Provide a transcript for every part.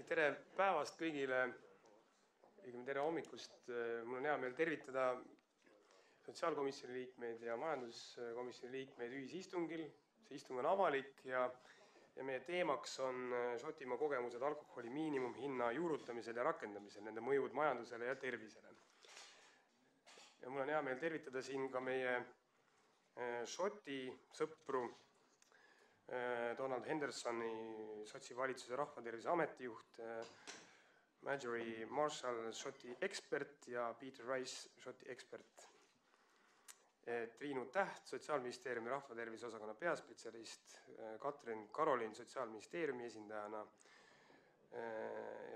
Tere päevast kõigile, tere hommikust. Mul on hea meel tervitada Sotsiaalkomisjoni liikmeid ja majanduskomisjoni liikmeid ühisistungil. See istung on avalik ja meie teemaks on Šotimaa kogemused alkoholi miinimumhinna juurutamisel ja rakendamisel, nende mõjud majandusele ja tervisele. Ja mul on hea meel tervitada siin ka meie Šoti sõpru, Donald Hendersoni, Sotsi valitsuse rahvatervise ametijuht, Marjorie Marshall, Šoti ekspert ja Peter Rice, Šoti ekspert. Triinu Täht, Sotsiaalministeeriumi rahvatervise osakonna peaspetsialist, Katrin Karolin, Sotsiaalministeeriumi esindajana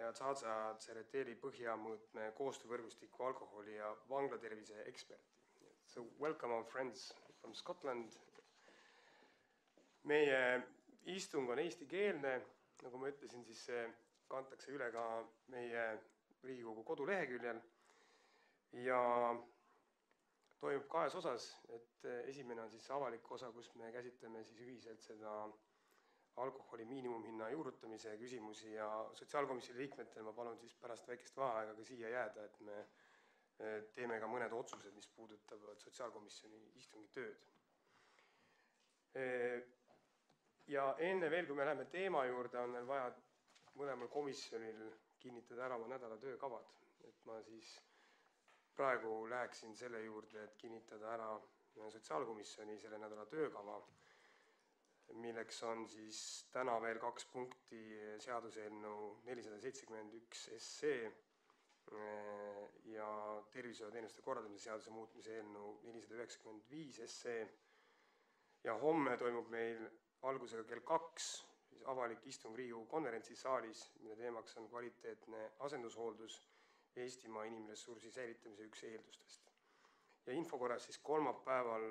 ja Tsaatsa Tsereteli Põhjamõõtme koostöövõrgustiku alkoholi ja vanglatervise ekspert. So welcome our friends from Scotland. Meie istung on eestikeelne, nagu ma ütlesin, siis see kantakse üle ka meie Riigikogu koduleheküljel ja toimub kahes osas, et esimene on siis avalik osa, kus me käsitleme siis ühiselt seda alkoholi miinimumhinna juurutamise küsimusi ja Sotsiaalkomisjoni liikmetel ma palun siis pärast väikest vaheaega ka siia jääda, et me teeme ka mõned otsused, mis puudutavad Sotsiaalkomisjoni istungi tööd. Ja enne veel, kui me läheme teema juurde, on meil vaja mõlemal komisjonil kinnitada ära oma nädala töökavad. Et ma siis praegu läheksin selle juurde, et kinnitada ära Sotsiaalkomisjoni selle nädala töökava, milleks on siis täna veel 2 punkti seaduseelnõu 471 SC ja tervishoiuteenuste korraldamise seaduse muutmise eelnõu 495 SC. Ja homme toimub meil algusega kell 2 avalik istung Riigikogu konverentsisaalis, mille teemaks on kvaliteetne asendushooldus Eestimaa inimressursi säilitamise üks eeldustest. Ja infokorras siis kolmapäeval,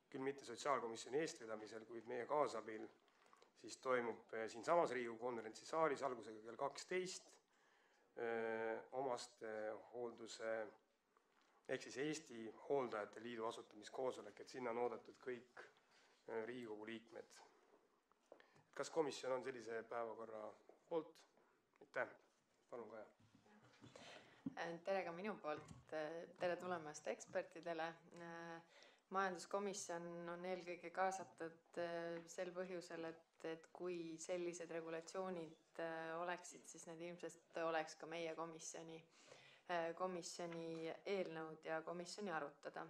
küll mitte Sotsiaalkomisjoni eestvedamisel, kuid meie kaasabil, siis toimub siin samas Riigikogu konverentsisaalis algusega kell 12 omaste hoolduse ehk siis Eesti Hooldajate Liidu asutamiskoosolek, et sinna on oodatud kõik Riigikogu liikmed. Kas komisjon on sellise päevakorra poolt? Aitäh, palun Kaja. Tere ka minu poolt, tere tulemast ekspertidele. Majanduskomisjon on eelkõige kaasatud sel põhjusel, et kui sellised regulatsioonid oleksid, siis need ilmselt oleks ka meie komisjoni eelnõud ja komisjoni arutada.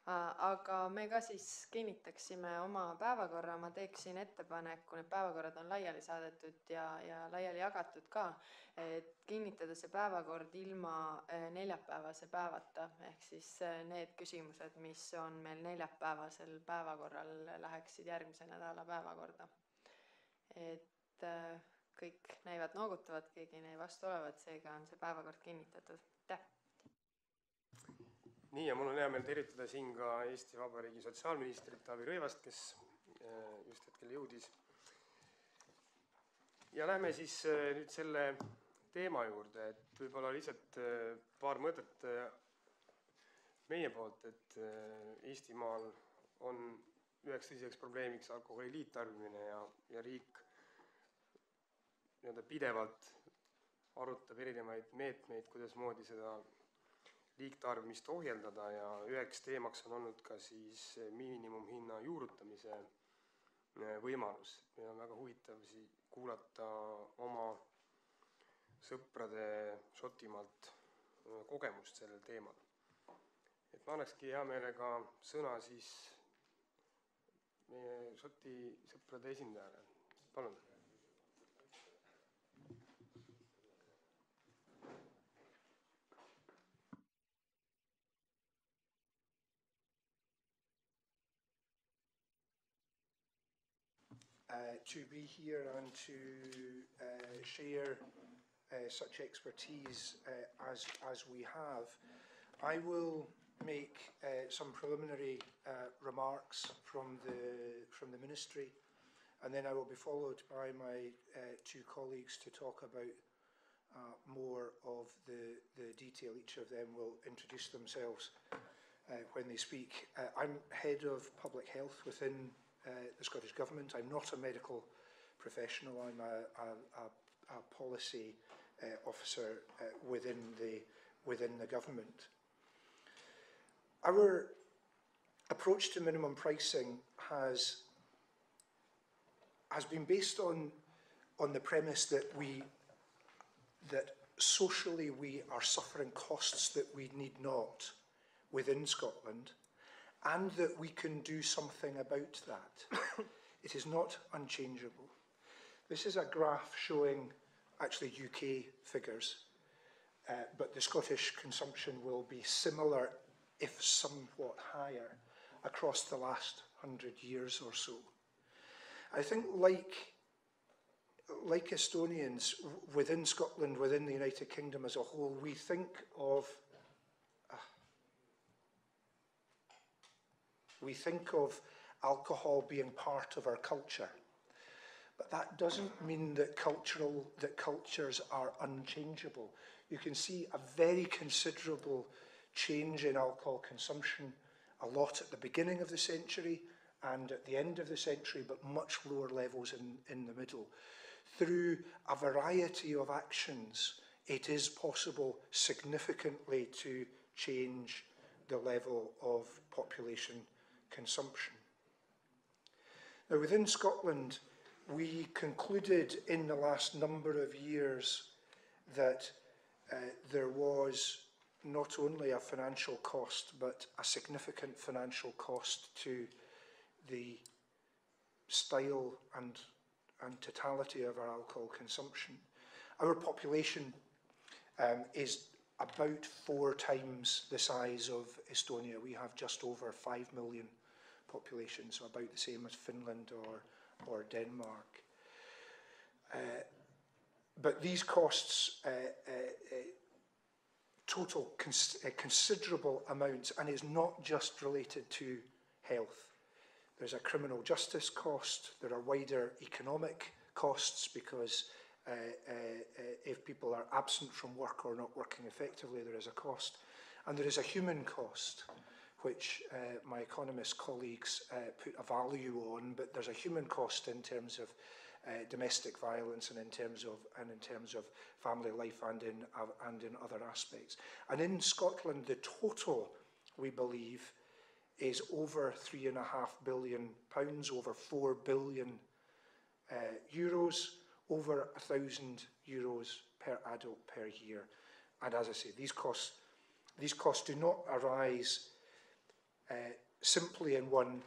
Aga me ka siis kinnitaksime oma päevakorra, ma teeksin ettepaneku, need päevakorrad on laiali saadetud ja laiali jagatud ka, et kinnitada see päevakord ilma neljapäevase päevata, ehk siis need küsimused, mis on meil neljapäevasel päevakorral, läheksid järgmise nädala päevakorda. Et kõik näivad noogutavat, keegi ei näi vastu olevat, seega on see päevakord kinnitatud. Nii, ja mul on hea meel tervitada siin ka Eesti Vabariigi sotsiaalministrit Taavi Rõivast, kes just hetkel jõudis. Ja lähme siis nüüd selle teema juurde, et võib-olla lihtsalt paar mõtet meie poolt, et Eestimaal on üheks tõsiseks probleemiks alkoholi liittarbimine ja riik pidevalt arutab erinevaid meetmeid, kuidas moodi seda liigtarbimist ohjeldada ja üheks teemaks on olnud ka siis miinimumhinna juurutamise võimalus. Meil on väga huvitav kuulata oma sõprade Šotimaalt kogemust sellel teemal. Et ma annakski hea meelega sõna siis meie Šoti sõprade esindajale. Palun. To be here and to share such expertise as we have. I will make some preliminary remarks from the Ministry, and then I will be followed by my 2 colleagues to talk about more of the detail. Each of them will introduce themselves when they speak. I'm Head of Public Health within the Scottish Government. I'm not a medical professional. I'm a policy officer within the government. Our approach to minimum pricing has been based on the premise that socially we are suffering costs that we need not within Scotland, and that we can do something about that. It is not unchangeable. This is a graph showing actually UK figures, but the Scottish consumption will be similar, if somewhat higher, across the last 100 years or so. I think like Estonians, within Scotland, within the United Kingdom as a whole, we think of alcohol being part of our culture. But that doesn't mean that cultures are unchangeable. You can see a very considerable change in alcohol consumption, a lot at the beginning of the century and at the end of the century, but much lower levels in the middle. Through a variety of actions, it is possible significantly to change the level of population consumption. Now, within Scotland, we concluded in the last number of years that there was not only a financial cost, but a significant financial cost to the style and totality of our alcohol consumption. Our population is about 4 times the size of Estonia. We have just over 5 million population, so about the same as Finland or Denmark. But these costs total considerable amounts, and is not just related to health. There's a criminal justice cost, there are wider economic costs, because if people are absent from work or not working effectively, there is a cost. And there is a human cost, which my economist colleagues put a value on, but there's a human cost in terms of domestic violence and in terms of family life and in other aspects. And in Scotland, the total, we believe, is over £3.5 billion, over €4 billion, over €1,000 per adult per year. And as I say, these costs do not arise simply in one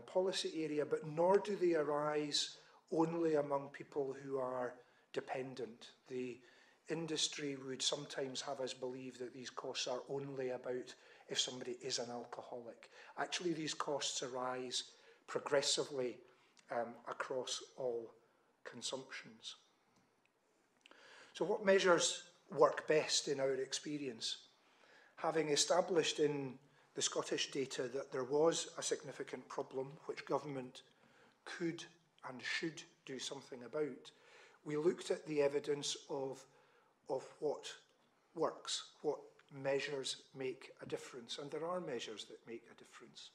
policy area, but nor do they arise only among people who are dependent. The industry would sometimes have us believe that these costs are only about if somebody is an alcoholic. Actually, these costs arise progressively across all consumptions. So what measures work best in our experience? Having established in the Scottish data that there was a significant problem which government could and should do something about, we looked at the evidence of what works, what measures make a difference, and there are measures that make a difference.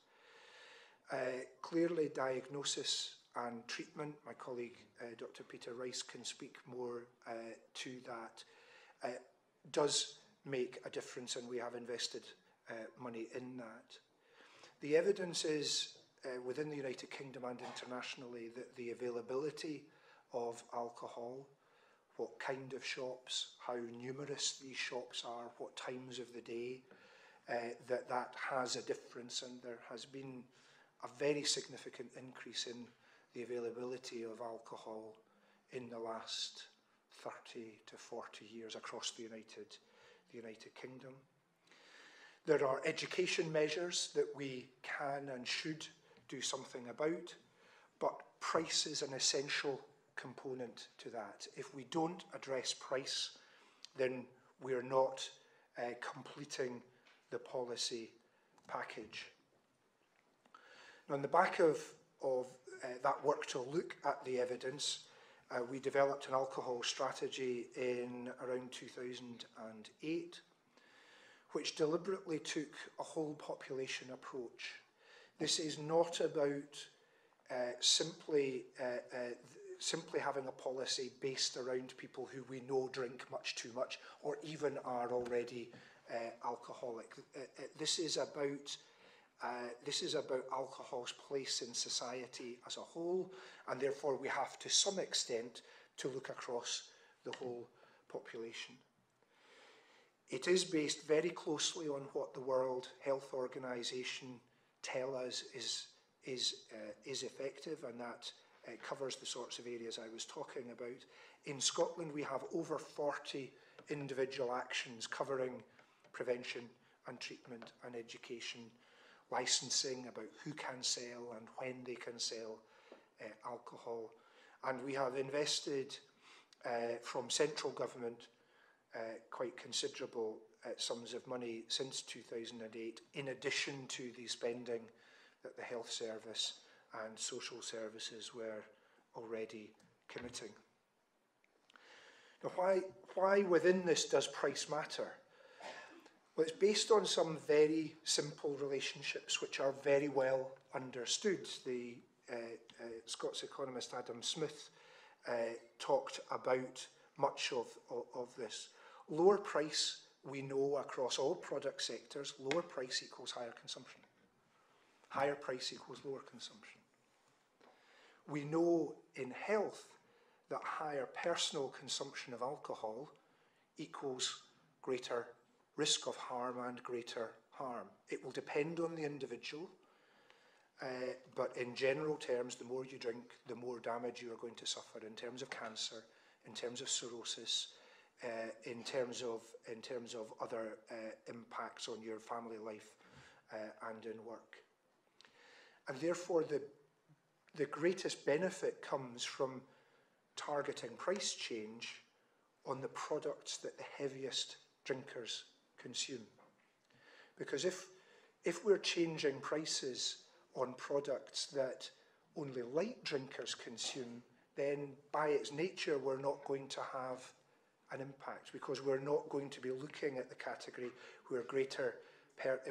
Clearly, diagnosis and treatment, my colleague Dr. Peter Rice can speak more to that, does make a difference, and we have invested money in that. The evidence is within the United Kingdom and internationally that the availability of alcohol, what kind of shops, how numerous these shops are, what times of the day, that has a difference, and there has been a very significant increase in the availability of alcohol in the last 30 to 40 years across the United Kingdom. There are education measures that we can and should do something about, but price is an essential component to that. If we don't address price, then we're not completing the policy package. Now, on the back of that work to look at the evidence, we developed an alcohol strategy in around 2008, which deliberately took a whole population approach. This is not about simply having a policy based around people who we know drink much too much or even are already alcoholic. This is about alcohol's place in society as a whole, and therefore we have to some extent to look across the whole population. It is based very closely on what the World Health Organization tell us is effective, and that covers the sorts of areas I was talking about. In Scotland, we have over 40 individual actions covering prevention and treatment and education, licensing about who can sell and when they can sell alcohol. And we have invested from central government quite considerable sums of money since 2008, in addition to the spending that the health service and social services were already committing. Now, why within this does price matter? Well, it's based on some very simple relationships which are very well understood. The Scots economist Adam Smith talked about much of this. Lower price, we know across all product sectors, lower price equals higher consumption. Higher price equals lower consumption. We know in health that higher personal consumption of alcohol equals greater risk of harm and greater harm. It will depend on the individual, but in general terms, the more you drink, the more damage you are going to suffer in terms of cancer, in terms of cirrhosis, in terms of other impacts on your family life and in work. And therefore, the greatest benefit comes from targeting price change on the products that the heaviest drinkers consume. Because if we're changing prices on products that only light drinkers consume, then by its nature we're not going to have an impact, because we're not going to be looking at the category where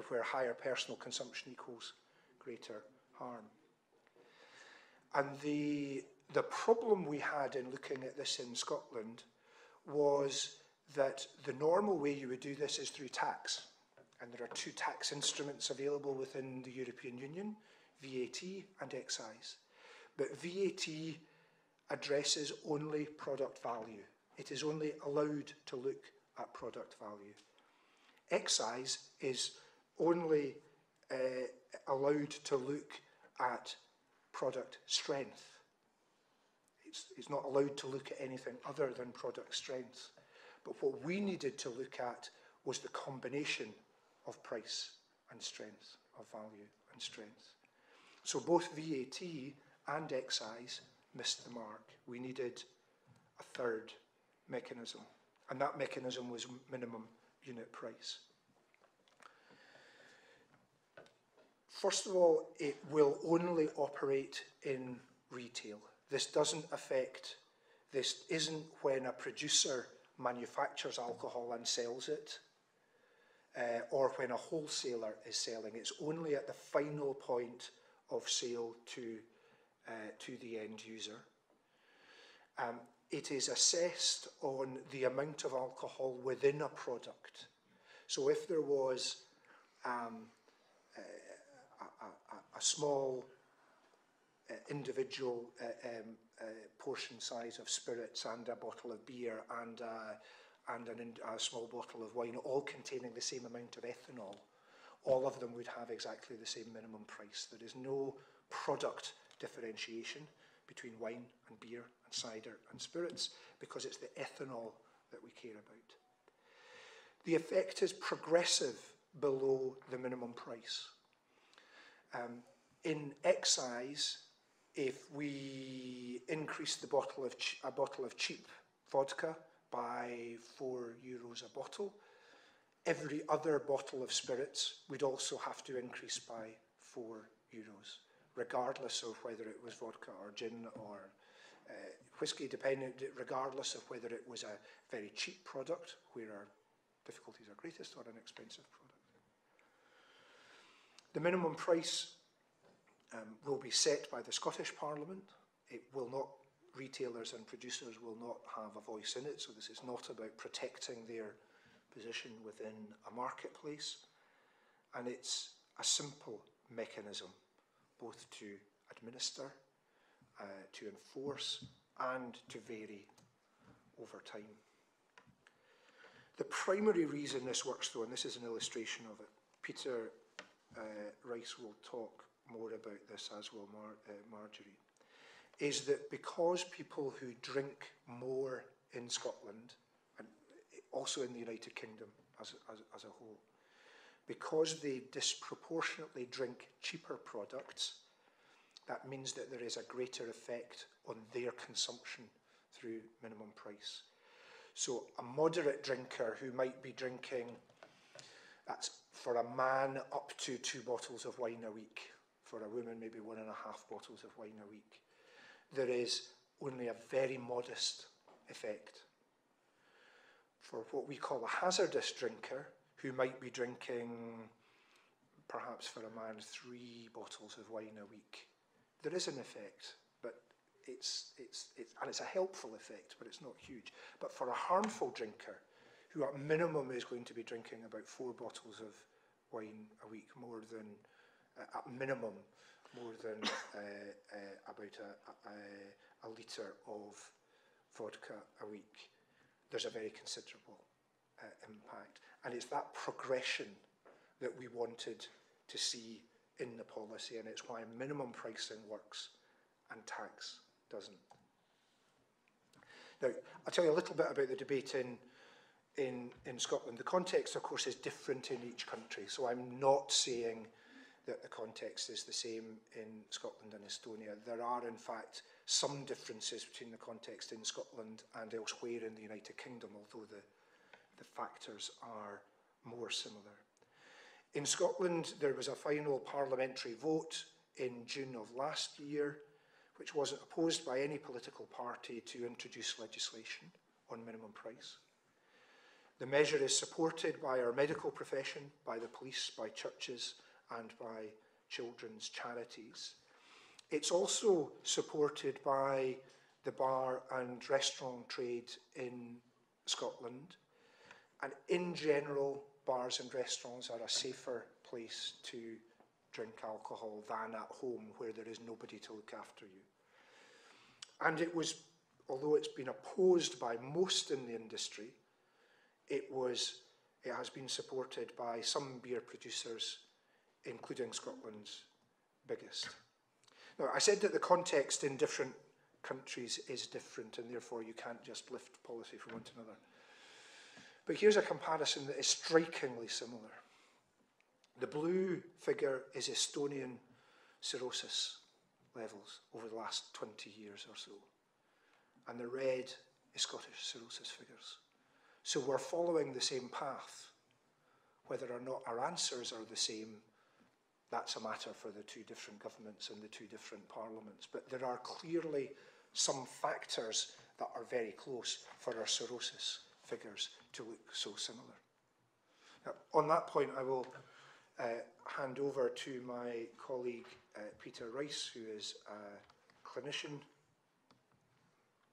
where higher personal consumption equals greater harm. And the problem we had in looking at this in Scotland was that the normal way you would do this is through tax. And there are two tax instruments available within the European Union, VAT and excise. But VAT addresses only product value. It is only allowed to look at product value. Excise is only allowed to look at product strength. It's not allowed to look at anything other than product strength. But what we needed to look at was the combination of price and strength, of value and strength. So both VAT and excise missed the mark. We needed a third mechanism, and that mechanism was minimum unit price. First of all, it will only operate in retail. This isn't when a producer manufactures alcohol and sells it, or when a wholesaler is selling. It's only at the final point of sale to the end user. It is assessed on the amount of alcohol within a product. So if there was a small individual portion size of spirits and a bottle of beer and a small bottle of wine, all containing the same amount of ethanol, all of them would have exactly the same minimum price. There is no product differentiation between wine and beer and cider and spirits, because it's the ethanol that we care about. The effect is progressive below the minimum price. In excise, if we increase a bottle of cheap vodka by €4 a bottle, every other bottle of spirits would also have to increase by €4, regardless of whether it was vodka or gin or whiskey, regardless of whether it was a very cheap product, where our difficulties are greatest, or an expensive product. The minimum price will be set by the Scottish Parliament. It will not, retailers and producers will not have a voice in it, so this is not about protecting their position within a marketplace. And it's a simple mechanism, both to administer, to enforce, and to vary over time. The primary reason this works, though, and this is an illustration of it, Peter Rice will talk more about this, as will Marjorie, is that because people who drink more in Scotland, and also in the United Kingdom as a whole, because they disproportionately drink cheaper products, that means that there is a greater effect on their consumption through minimum price. So a moderate drinker who might be drinking, that's for a man up to 2 bottles of wine a week, for a woman maybe 1.5 bottles of wine a week, there is only a very modest effect. For what we call a hazardous drinker, who might be drinking, perhaps for a man, 3 bottles of wine a week, there is an effect, but it's a helpful effect, but it's not huge. But for a harmful drinker, who at minimum is going to be drinking about 4 bottles of wine a week, more than, at minimum, more than about a litre of vodka a week, there's a very considerable impact. And it's that progression that we wanted to see in the policy, and it's why minimum pricing works and tax doesn't. Now, I'll tell you a little bit about the debate in Scotland. The context, of course, is different in each country, so I'm not saying that the context is the same in Scotland and Estonia. There are, in fact, some differences between the context in Scotland and elsewhere in the United Kingdom, although the factors are more similar. In Scotland, there was a final parliamentary vote in June of last year, which wasn't opposed by any political party, to introduce legislation on minimum price. The measure is supported by our medical profession, by the police, by churches, and by children's charities. It's also supported by the bar and restaurant trade in Scotland. And in general, bars and restaurants are a safer place to drink alcohol than at home, where there is nobody to look after you. And it was, although it's been opposed by most in the industry, it has been supported by some beer producers, including Scotland's biggest. Now, I said that the context in different countries is different, and therefore you can't just lift policy from one to another. But here's a comparison that is strikingly similar. The blue figure is Estonian cirrhosis levels over the last 20 years or so, and the red is Scottish cirrhosis figures. So we're following the same path. Whether or not our answers are the same, that's a matter for the two different governments and the two different parliaments. But there are clearly some factors that are very close for our cirrhosis figures to look so similar. Now, on that point, I will hand over to my colleague Peter Rice, who is a clinician,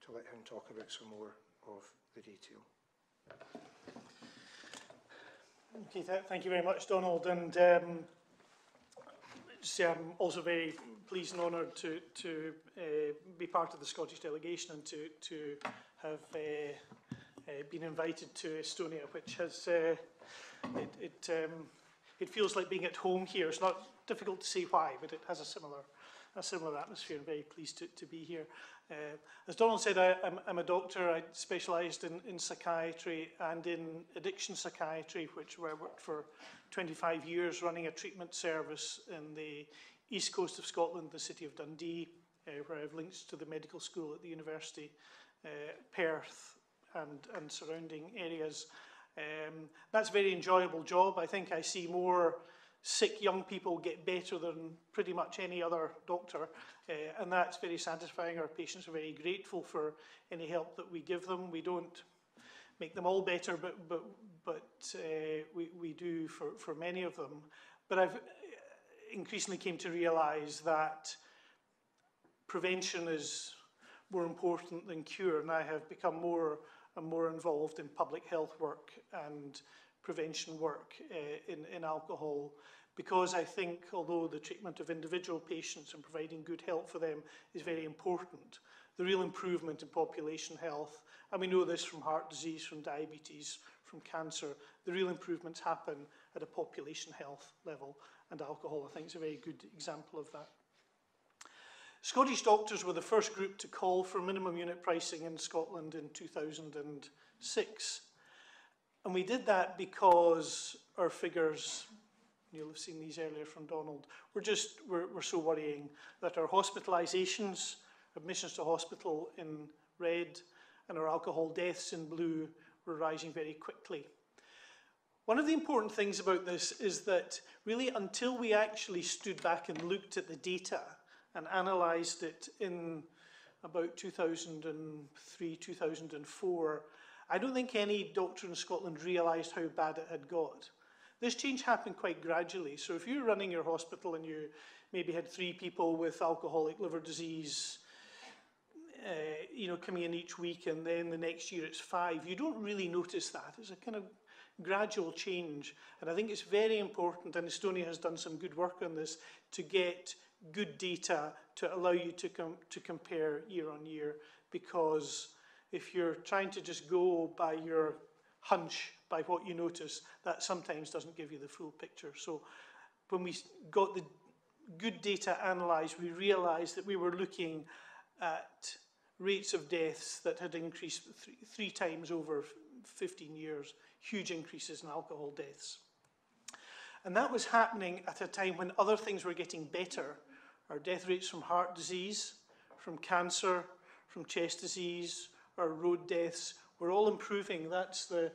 to let him talk about some more of the detail. Okay, thank you very much, Donald. And I'm also very pleased and honoured to be part of the Scottish delegation and to have been invited to Estonia, which has it feels like being at home here. It's not difficult to see why, but it has a similar atmosphere. I'm very pleased to be here. As Donald said, I'm a doctor. I specialised in psychiatry and in addiction psychiatry, where I worked for 25 years running a treatment service in the east coast of Scotland, the city of Dundee, where I have links to the medical school at the University, Perth and surrounding areas. That's a very enjoyable job. I think I see more sick young people get better than pretty much any other doctor, and that's very satisfying. Our patients are very grateful for any help that we give them. We don't make them all better, but we do for many of them. But increasingly came to realise that prevention is more important than cure, and I have become more and more involved in public health work and prevention work in alcohol, because I think although the treatment of individual patients and providing good help for them is very important, the real improvement in population health, and we know this from heart disease, from diabetes, from cancer, the real improvements happen at a population health level, and alcohol I think is a very good example of that. Scottish doctors were the first group to call for minimum unit pricing in Scotland in 2006. And we did that because our figures, you'll have seen these earlier from Donald, were so worrying that our hospitalisations, admissions to hospital in red, and our alcohol deaths in blue were rising very quickly. One of the important things about this is that really until we actually stood back and looked at the data and analysed it in about 2003, 2004, I don't think any doctor in Scotland realised how bad it had got. This change happened quite gradually. So if you're running your hospital and you maybe had 3 people with alcoholic liver disease, coming in each week, and then the next year it's 5, you don't really notice that. It's a kind of gradual change. And I think it's very important, and Estonia has done some good work on this, to get good data to allow you to compare year on year, because if you're trying to just go by your hunch, by what you notice, that sometimes doesn't give you the full picture. So when we got the good data analysed, we realised that we were looking at rates of deaths that had increased three times over 15 years, huge increases in alcohol deaths. And that was happening at a time when other things were getting better. Our death rates from heart disease, from cancer, from chest disease, our road deaths were all improving. That's the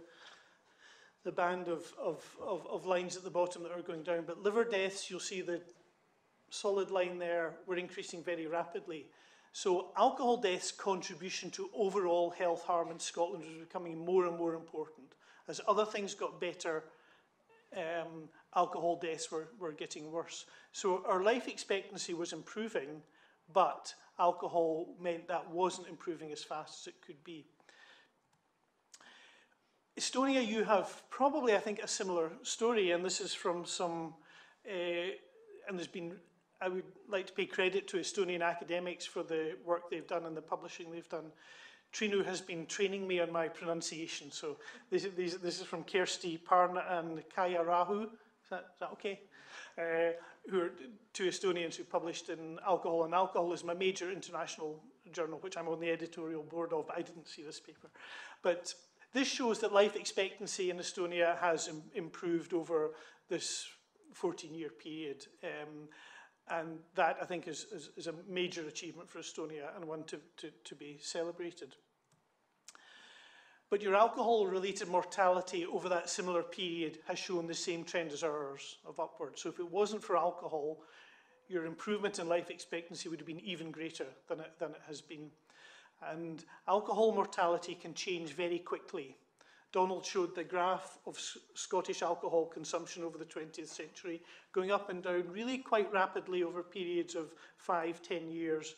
band of lines at the bottom that are going down. But liver deaths, you'll see the solid line there, were increasing very rapidly. So alcohol deaths' contribution to overall health harm in Scotland was becoming more and more important. As other things got better, alcohol deaths were getting worse. So our life expectancy was improving, but alcohol meant that wasn't improving as fast as it could be. Estonia, you have probably, I think, a similar story, and this is from some, and there's been, I would like to pay credit to Estonian academics for the work they've done and the publishing they've done. Trinu has been training me on my pronunciation, so this is from Kersti Parna and Kaia Rahu. Is that okay? Who are 2 Estonians who published in Alcohol, and Alcohol is my major international journal, which I'm on the editorial board of, but I didn't see this paper. But this shows that life expectancy in Estonia has improved over this 14-year period. And that, I think, is a major achievement for Estonia and one to be celebrated. But your alcohol-related mortality over that similar period has shown the same trend as ours, of upward. So if it wasn't for alcohol, your improvement in life expectancy would have been even greater than it has been. And alcohol mortality can change very quickly. Donald showed the graph of Scottish alcohol consumption over the 20th century, going up and down really quite rapidly over periods of 5-10 years.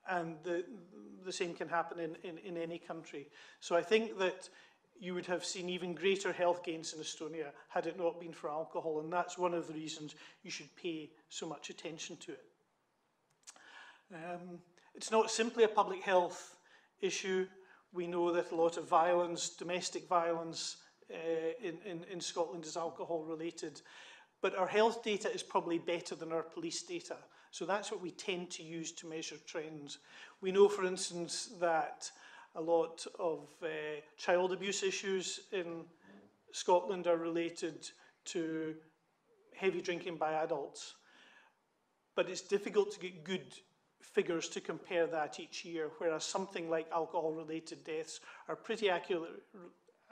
And the same can happen in any country. So I think that you would have seen even greater health gains in Estonia had it not been for alcohol. And that's one of the reasons you should pay so much attention to it. It's not simply a public health issue. We know that a lot of violence, domestic violence in Scotland is alcohol related, but our health data is probably better than our police data. So that's what we tend to use to measure trends. We know, for instance, that a lot of child abuse issues in Scotland are related to heavy drinking by adults, but it's difficult to get good figures to compare that each year, whereas something like alcohol-related deaths are pretty accurate,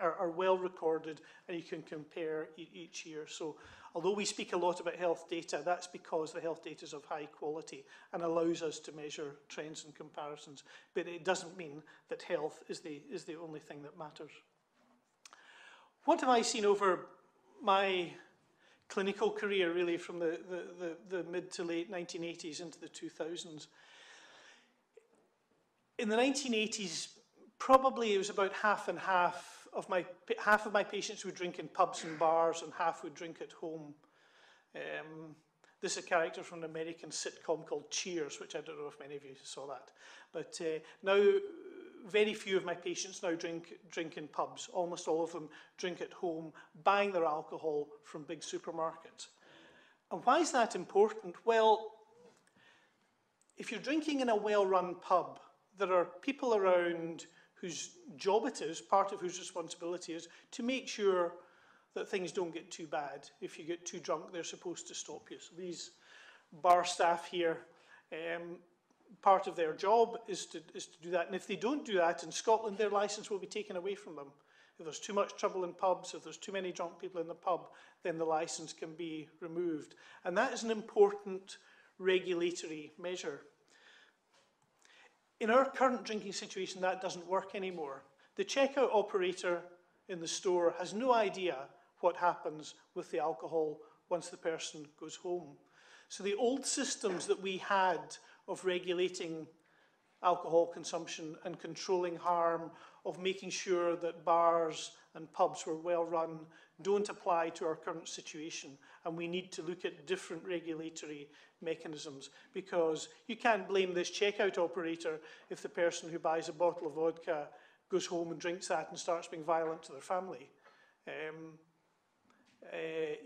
are well recorded, and you can compare each year. So although we speak a lot about health data, that's because the health data is of high quality and allows us to measure trends and comparisons. But it doesn't mean that health is the only thing that matters. What have I seen over my clinical career, really from the mid to late 1980s into the 2000s. In the 1980s, probably it was about half and half of my patients would drink in pubs and bars, and half would drink at home. This is a character from an American sitcom called Cheers, which I don't know if many of you saw that. But now, very few of my patients now drink in pubs. Almost all of them drink at home, buying their alcohol from big supermarkets. And why is that important? Well, if you're drinking in a well-run pub, there are people around whose job it is, part of whose responsibility is, to make sure that things don't get too bad. If you get too drunk, they're supposed to stop you. So these bar staff here, part of their job is to do that. And if they don't do that, in Scotland, their licence will be taken away from them. If there's too much trouble in pubs, if there's too many drunk people in the pub, then the licence can be removed. And that is an important regulatory measure. In our current drinking situation, that doesn't work anymore. The checkout operator in the store has no idea what happens with the alcohol once the person goes home. So the old systems that we had of regulating alcohol consumption and controlling harm, of making sure that bars and pubs were well run, don't apply to our current situation. And we need to look at different regulatory mechanisms, because you can't blame this checkout operator if the person who buys a bottle of vodka goes home and drinks that and starts being violent to their family.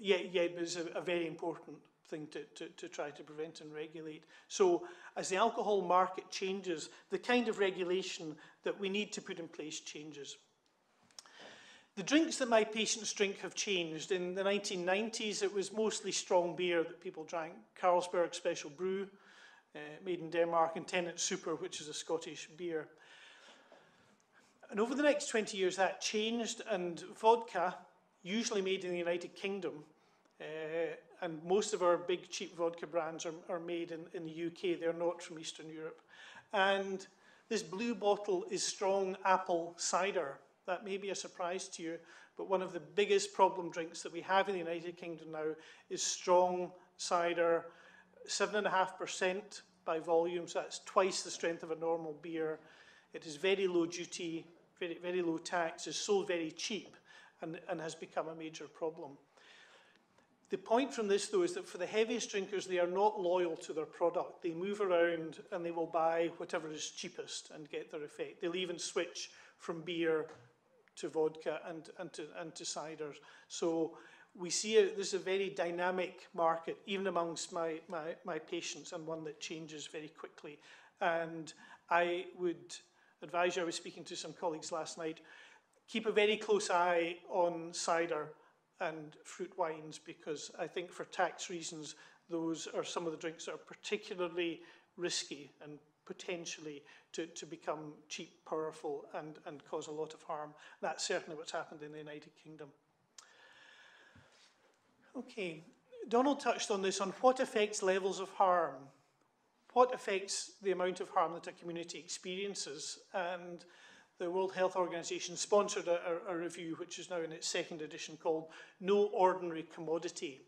It's a very important thing to try to prevent and regulate. So as the alcohol market changes, the kind of regulation that we need to put in place changes. The drinks that my patients drink have changed. In the 1990s, it was mostly strong beer that people drank. Carlsberg Special Brew, made in Denmark, and Tennant Super, which is a Scottish beer. And over the next 20 years, that changed, and vodka, usually made in the United Kingdom, and most of our big cheap vodka brands are made in the UK. They're not from Eastern Europe. And this blue bottle is strong apple cider. That may be a surprise to you, but one of the biggest problem drinks that we have in the United Kingdom now is strong cider, 7.5% by volume, so that's twice the strength of a normal beer. It is very low duty, very low tax, is sold very cheap, and has become a major problem. The point from this, though, is that for the heaviest drinkers, they are not loyal to their product. They move around and they will buy whatever is cheapest and get their effect. They'll even switch from beer to vodka and to ciders. So we see this is a very dynamic market, even amongst my patients, and one that changes very quickly. And I would advise you, I was speaking to some colleagues last night, keep a very close eye on cider and fruit wines, because I think for tax reasons, those are some of the drinks that are particularly risky and potentially to become cheap, powerful, and cause a lot of harm. That's certainly what's happened in the United Kingdom. Okay, Donald touched on this, on what affects levels of harm. What affects the amount of harm that a community experiences? And the World Health Organization sponsored a review, which is now in its second edition, called No Ordinary Commodity.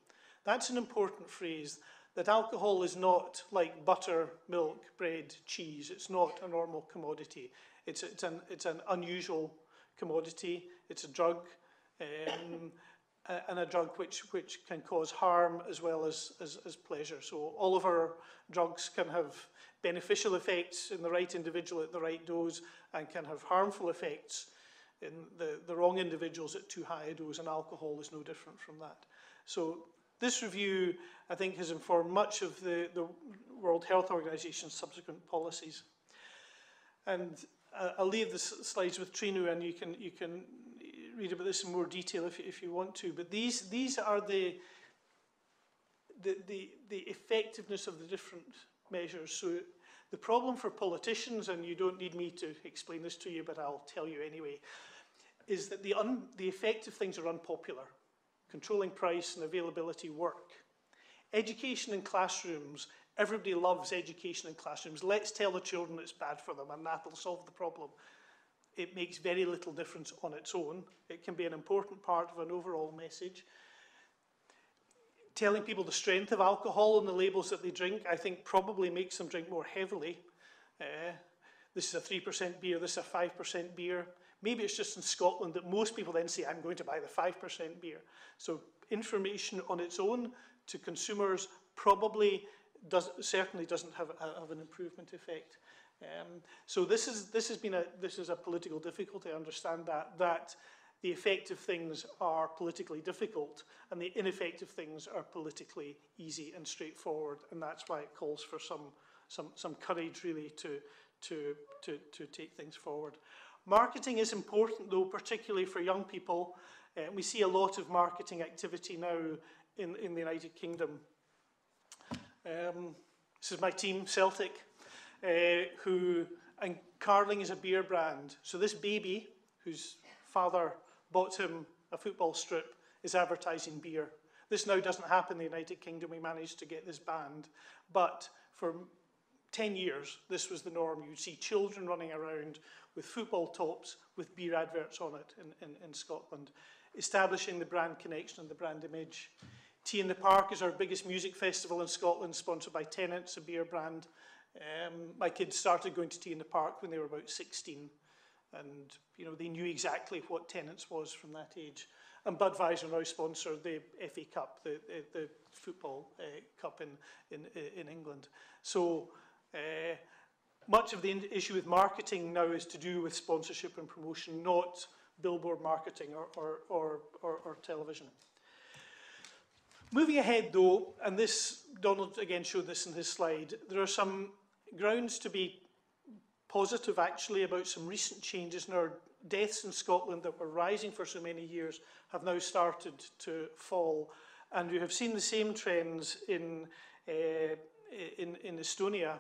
That's an important phrase, that alcohol is not like butter, milk, bread, cheese. It's not a normal commodity. It's an unusual commodity. It's a drug, and a drug which can cause harm as well as pleasure. So all of our drugs can have beneficial effects in the right individual at the right dose, and can have harmful effects in the wrong individuals at too high a dose, and alcohol is no different from that. So this review, I think, has informed much of the World Health Organization's subsequent policies. And I'll leave the slides with Trinu, and you can read about this in more detail if you want to. But these are the effectiveness of the different measures. So the problem for politicians, and you don't need me to explain this to you, but I'll tell you anyway, is that the effective things are unpopular. Controlling price and availability work. Education in classrooms, everybody loves education in classrooms. Let's tell the children it's bad for them, and that'll solve the problem. It makes very little difference on its own. It can be an important part of an overall message. telling people the strength of alcohol on the labels that they drink, I think probably makes them drink more heavily. This is a 3% beer, this is a 5% beer. Maybe it's just in Scotland that most people then say, I'm going to buy the 5% beer. So information on its own to consumers probably certainly doesn't have an improvement effect. So this is a political difficulty. I understand that the effective things are politically difficult and the ineffective things are politically easy and straightforward, and that's why it calls for some courage really to take things forward. Marketing is important though, particularly for young people. We see a lot of marketing activity now in the United Kingdom. This is my team, Celtic, and Carling is a beer brand. So this baby, whose father bought him a football strip, is advertising beer. This now doesn't happen in the United Kingdom. We managed to get this banned. But for 10 years, this was the norm. You'd see children running around with football tops with beer adverts on it in Scotland, establishing the brand connection and the brand image. Tea in the Park is our biggest music festival in Scotland, sponsored by Tennent's, a beer brand. My kids started going to Tea in the Park when they were about 16, and they knew exactly what Tennent's was from that age. And Budweiser now sponsor the FA Cup, the football cup in England. So much of the issue with marketing now is to do with sponsorship and promotion, not billboard marketing or television. Moving ahead though, and this, Donald again showed this in his slide, there are some grounds to be positive actually about some recent changes in our deaths in Scotland that were rising for so many years have now started to fall. And we have seen the same trends in Estonia,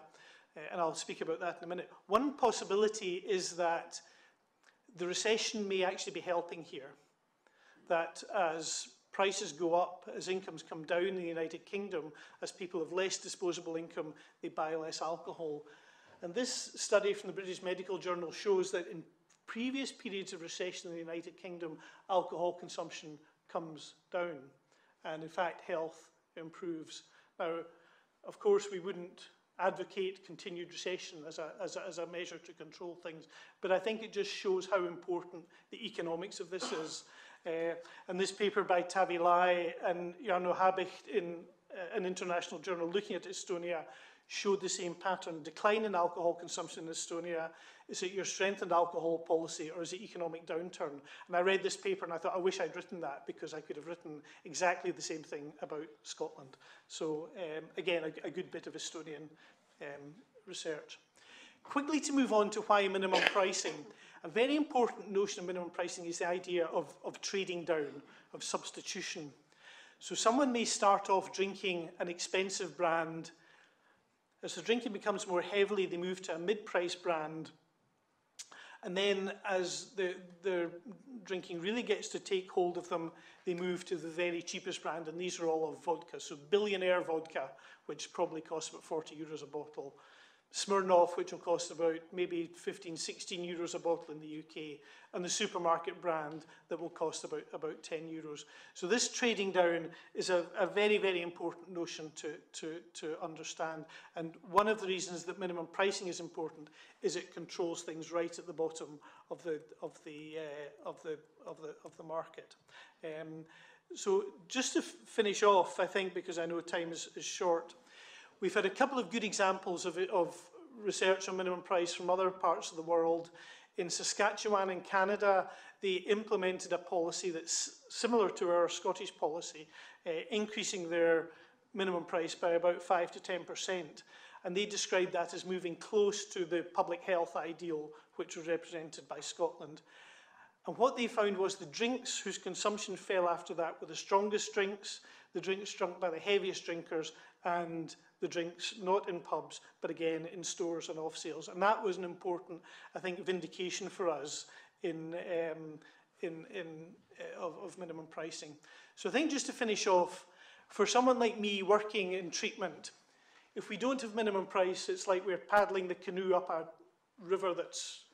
and I'll speak about that in a minute. One possibility is that the recession may actually be helping here, that as prices go up, as incomes come down in the United Kingdom, as people have less disposable income, they buy less alcohol. And this study from the British Medical Journal shows that in previous periods of recession in the United Kingdom, alcohol consumption comes down, and in fact health improves. Now, of course, we wouldn't advocate continued recession as a measure to control things, but I think it just shows how important the economics of this is. And this paper by Tavi Lai and Jarno Habicht in an international journal looking at Estonia showed the same pattern. Decline in alcohol consumption in Estonia. Is it your strengthened alcohol policy, or is it economic downturn? And I read this paper and I thought, I wish I'd written that, because I could have written exactly the same thing about Scotland. So again, a good bit of Estonian research. Quickly to move on to why minimum pricing. A very important notion of minimum pricing is the idea of trading down, of substitution. So someone may start off drinking an expensive brand. As the drinking becomes more heavily, they move to a mid-price brand. And then as the drinking really gets to take hold of them, they move to the very cheapest brand, and these are all of vodka. So Billionaire vodka, which probably costs about 40 euros a bottle. Smirnoff, which will cost about maybe 15, 16 euros a bottle in the UK, and the supermarket brand that will cost about 10 euros. So this trading down is a very, very important notion to understand. And one of the reasons that minimum pricing is important is it controls things right at the bottom of the market. So just to finish off, I think, because I know time is short, we've had a couple of good examples of research on minimum price from other parts of the world. In Saskatchewan in Canada, they implemented a policy that's similar to our Scottish policy, increasing their minimum price by about 5 to 10%. And they described that as moving close to the public health ideal, which was represented by Scotland. And what they found was the drinks whose consumption fell after that were the strongest drinks, the drinks drunk by the heaviest drinkers, and the drinks not in pubs, but again in stores and off sales. And that was an important, I think, vindication for us of minimum pricing. So I think just to finish off, for someone like me working in treatment, if we don't have minimum price, it's like we're paddling the canoe up a river that's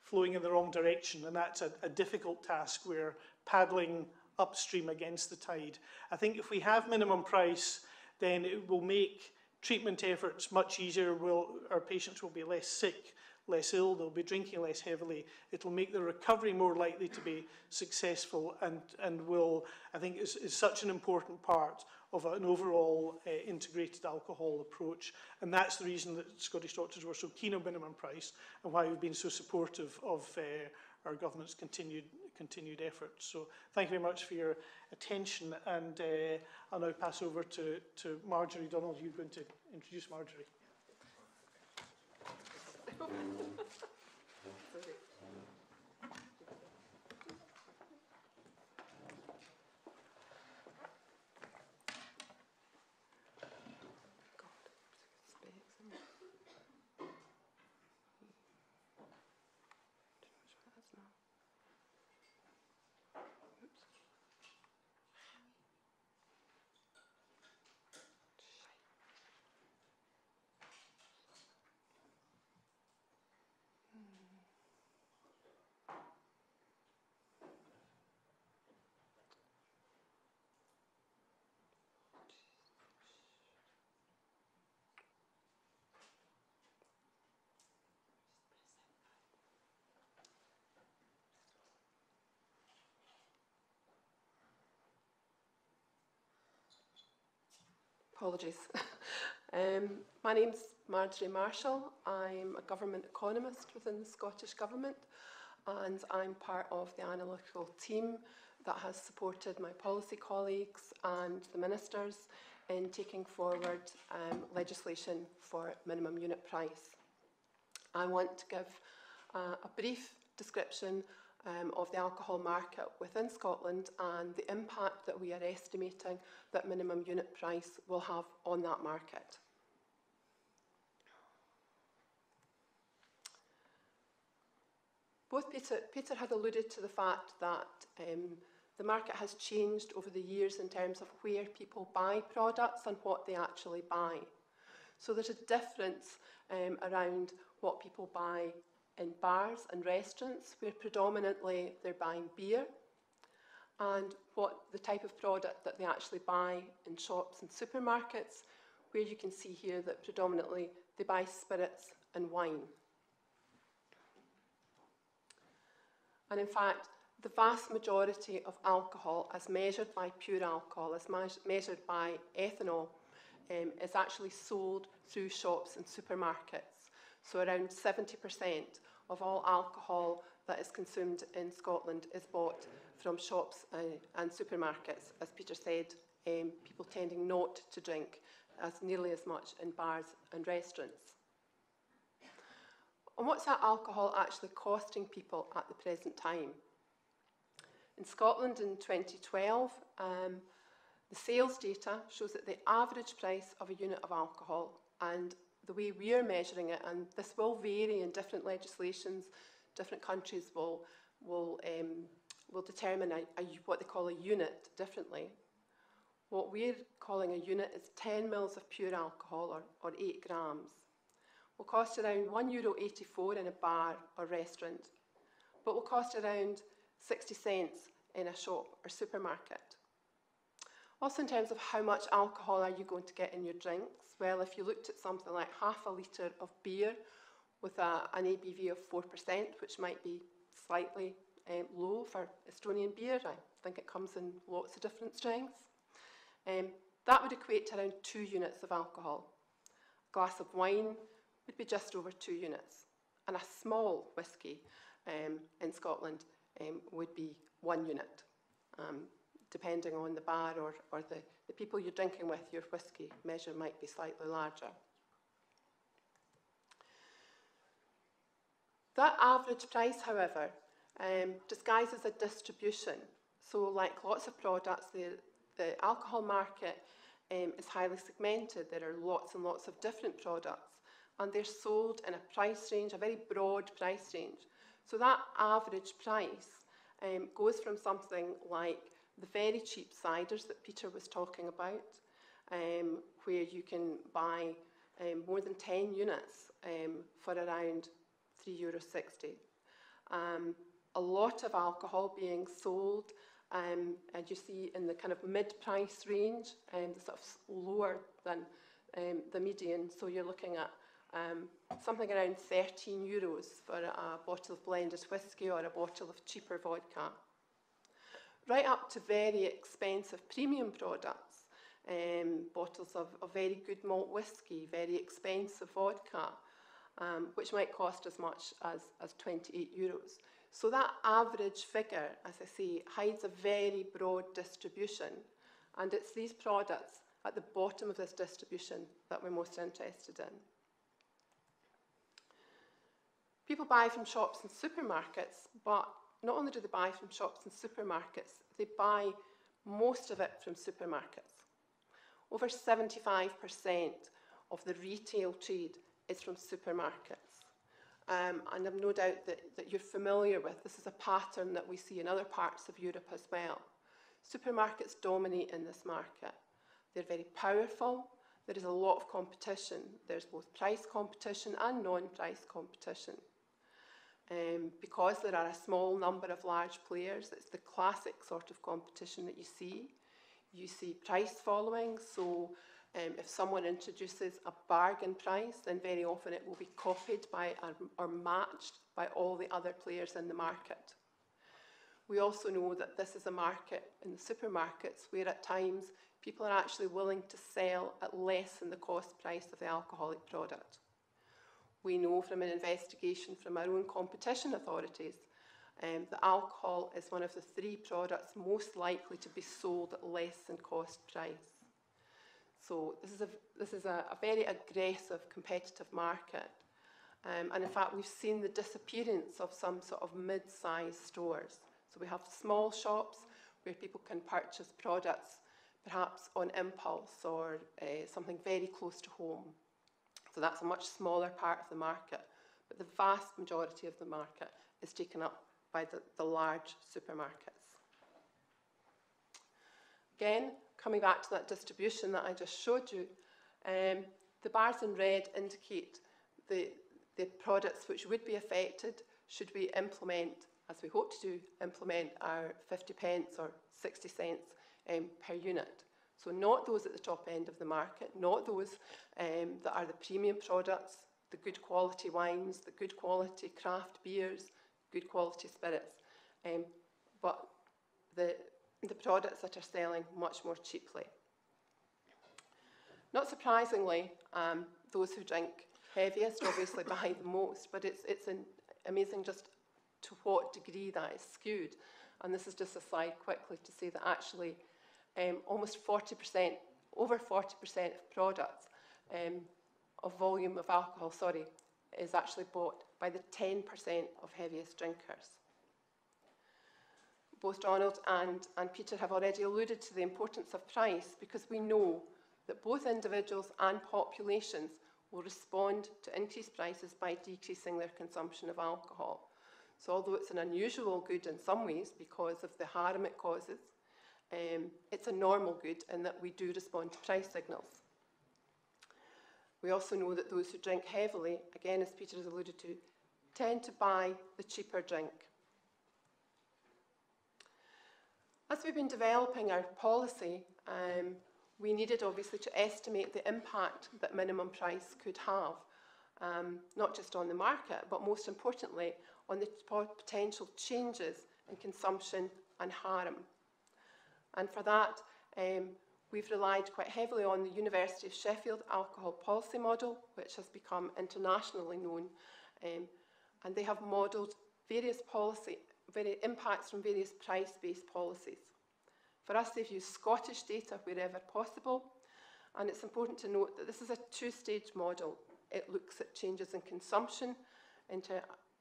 flowing in the wrong direction, and that's a difficult task. We're paddling upstream against the tide. I think if we have minimum price, then it will make treatment efforts much easier. Our patients will be less sick, less ill, they'll be drinking less heavily. It'll make the recovery more likely to be successful, and will, I think, is such an important part of an overall integrated alcohol approach. And that's the reason that Scottish doctors were so keen on minimum price, and why we've been so supportive of our government's continued efforts. So thank you very much for your attention, and I'll now pass over to Marjorie Donald. You're going to introduce Marjorie. Apologies. My name's Marjorie Marshall. I'm a government economist within the Scottish Government, and I'm part of the analytical team that has supported my policy colleagues and the ministers in taking forward legislation for minimum unit price. I want to give a brief description of the alcohol market within Scotland and the impact that we are estimating that minimum unit price will have on that market. Both Peter had alluded to the fact that the market has changed over the years in terms of where people buy products and what they actually buy. So there's a difference around what people buy in bars and restaurants, where predominantly they're buying beer, and what the type of product that they actually buy in shops and supermarkets, where you can see here that predominantly they buy spirits and wine. And in fact, the vast majority of alcohol, as measured by pure alcohol, as measured by ethanol, is actually sold through shops and supermarkets. So around 70% of all alcohol that is consumed in Scotland is bought from shops and supermarkets. As Peter said, people tending not to drink as nearly as much in bars and restaurants. And what's that alcohol actually costing people at the present time? In Scotland in 2012, the sales data shows that the average price of a unit of alcohol, and the way we're measuring it, and this will vary in different legislations, different countries will determine what they call a unit differently. What we're calling a unit is 10 mils of pure alcohol, or 8 grams. Will cost around €1.84 in a bar or restaurant, but will cost around 60 cents in a shop or supermarket. Also, in terms of how much alcohol are you going to get in your drinks? Well, if you looked at something like half a litre of beer with an ABV of 4%, which might be slightly low for Estonian beer, I think it comes in lots of different strengths, that would equate to around 2 units of alcohol. A glass of wine would be just over 2 units, and a small whisky in Scotland would be 1 unit. Depending on the bar or the people you're drinking with, your whisky measure might be slightly larger. That average price, however, disguises a distribution. So like lots of products, the alcohol market is highly segmented. There are lots and lots of different products, and they're sold in a price range, a very broad price range. So that average price goes from something like the very cheap ciders that Peter was talking about, where you can buy more than 10 units for around €3.60. A lot of alcohol being sold and you see in the kind of mid-price range, the sort of lower than the median. So you're looking at something around €13 for a bottle of blended whisky or a bottle of cheaper vodka. Right up to very expensive premium products, bottles of very good malt whisky, very expensive vodka, which might cost as much as €28. So that average figure, as I say, hides a very broad distribution, and it's these products at the bottom of this distribution that we're most interested in. People buy from shops and supermarkets, but not only do they buy from shops and supermarkets, they buy most of it from supermarkets. Over 75% of the retail trade is from supermarkets. And I've no doubt that you're familiar with, this is a pattern that we see in other parts of Europe as well. Supermarkets dominate in this market. They're very powerful. There is a lot of competition. There's both price competition and non-price competition. Because there are a small number of large players, it's the classic sort of competition that you see. You see price following, so if someone introduces a bargain price, then very often it will be copied by or matched by all the other players in the market. We also know that this is a market in the supermarkets where at times people are actually willing to sell at less than the cost price of the alcoholic product. We know from an investigation from our own competition authorities that alcohol is one of the 3 products most likely to be sold at less than cost price. So this is a very aggressive competitive market. And in fact, we've seen the disappearance of some sort of mid-sized stores. So we have small shops where people can purchase products perhaps on impulse or something very close to home. So that's a much smaller part of the market, but the vast majority of the market is taken up by the large supermarkets. Again, coming back to that distribution that I just showed you, the bars in red indicate the products which would be affected should we implement, as we hope to do, implement our 50p or 60 cents per unit. So not those at the top end of the market, not those that are the premium products, the good quality wines, the good quality craft beers, good quality spirits, but the products that are selling much more cheaply. Not surprisingly, those who drink heaviest obviously buy the most, but it's amazing just to what degree that is skewed. And this is just a slide quickly to say that actually almost 40%, over 40% of products of volume of alcohol, is actually bought by the 10% of heaviest drinkers. Both Donald and Peter have already alluded to the importance of price, because we know that both individuals and populations will respond to increased prices by decreasing their consumption of alcohol. So although it's an unusual good in some ways because of the harm it causes, it's a normal good in that we do respond to price signals. We also know that those who drink heavily, again as Peter has alluded to, tend to buy the cheaper drink. As we've been developing our policy, we needed obviously to estimate the impact that minimum price could have, not just on the market, but most importantly on the potential changes in consumption and harm. And for that, we've relied quite heavily on the University of Sheffield alcohol policy model, which has become internationally known, and they have modelled various impacts from various price-based policies. For us, they've used Scottish data wherever possible, and it's important to note that this is a 2-stage model. It looks at changes in consumption,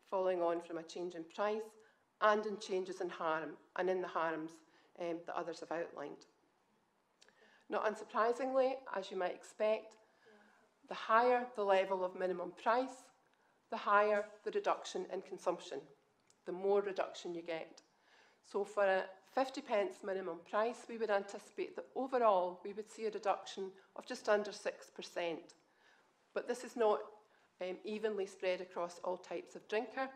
following on from a change in price, and in changes in harm, and in the harms that others have outlined. Not unsurprisingly, as you might expect, the higher the level of minimum price, the higher the reduction in consumption, the more reduction you get. So for a 50p minimum price, we would anticipate that overall we would see a reduction of just under 6%. But this is not evenly spread across all types of drinker.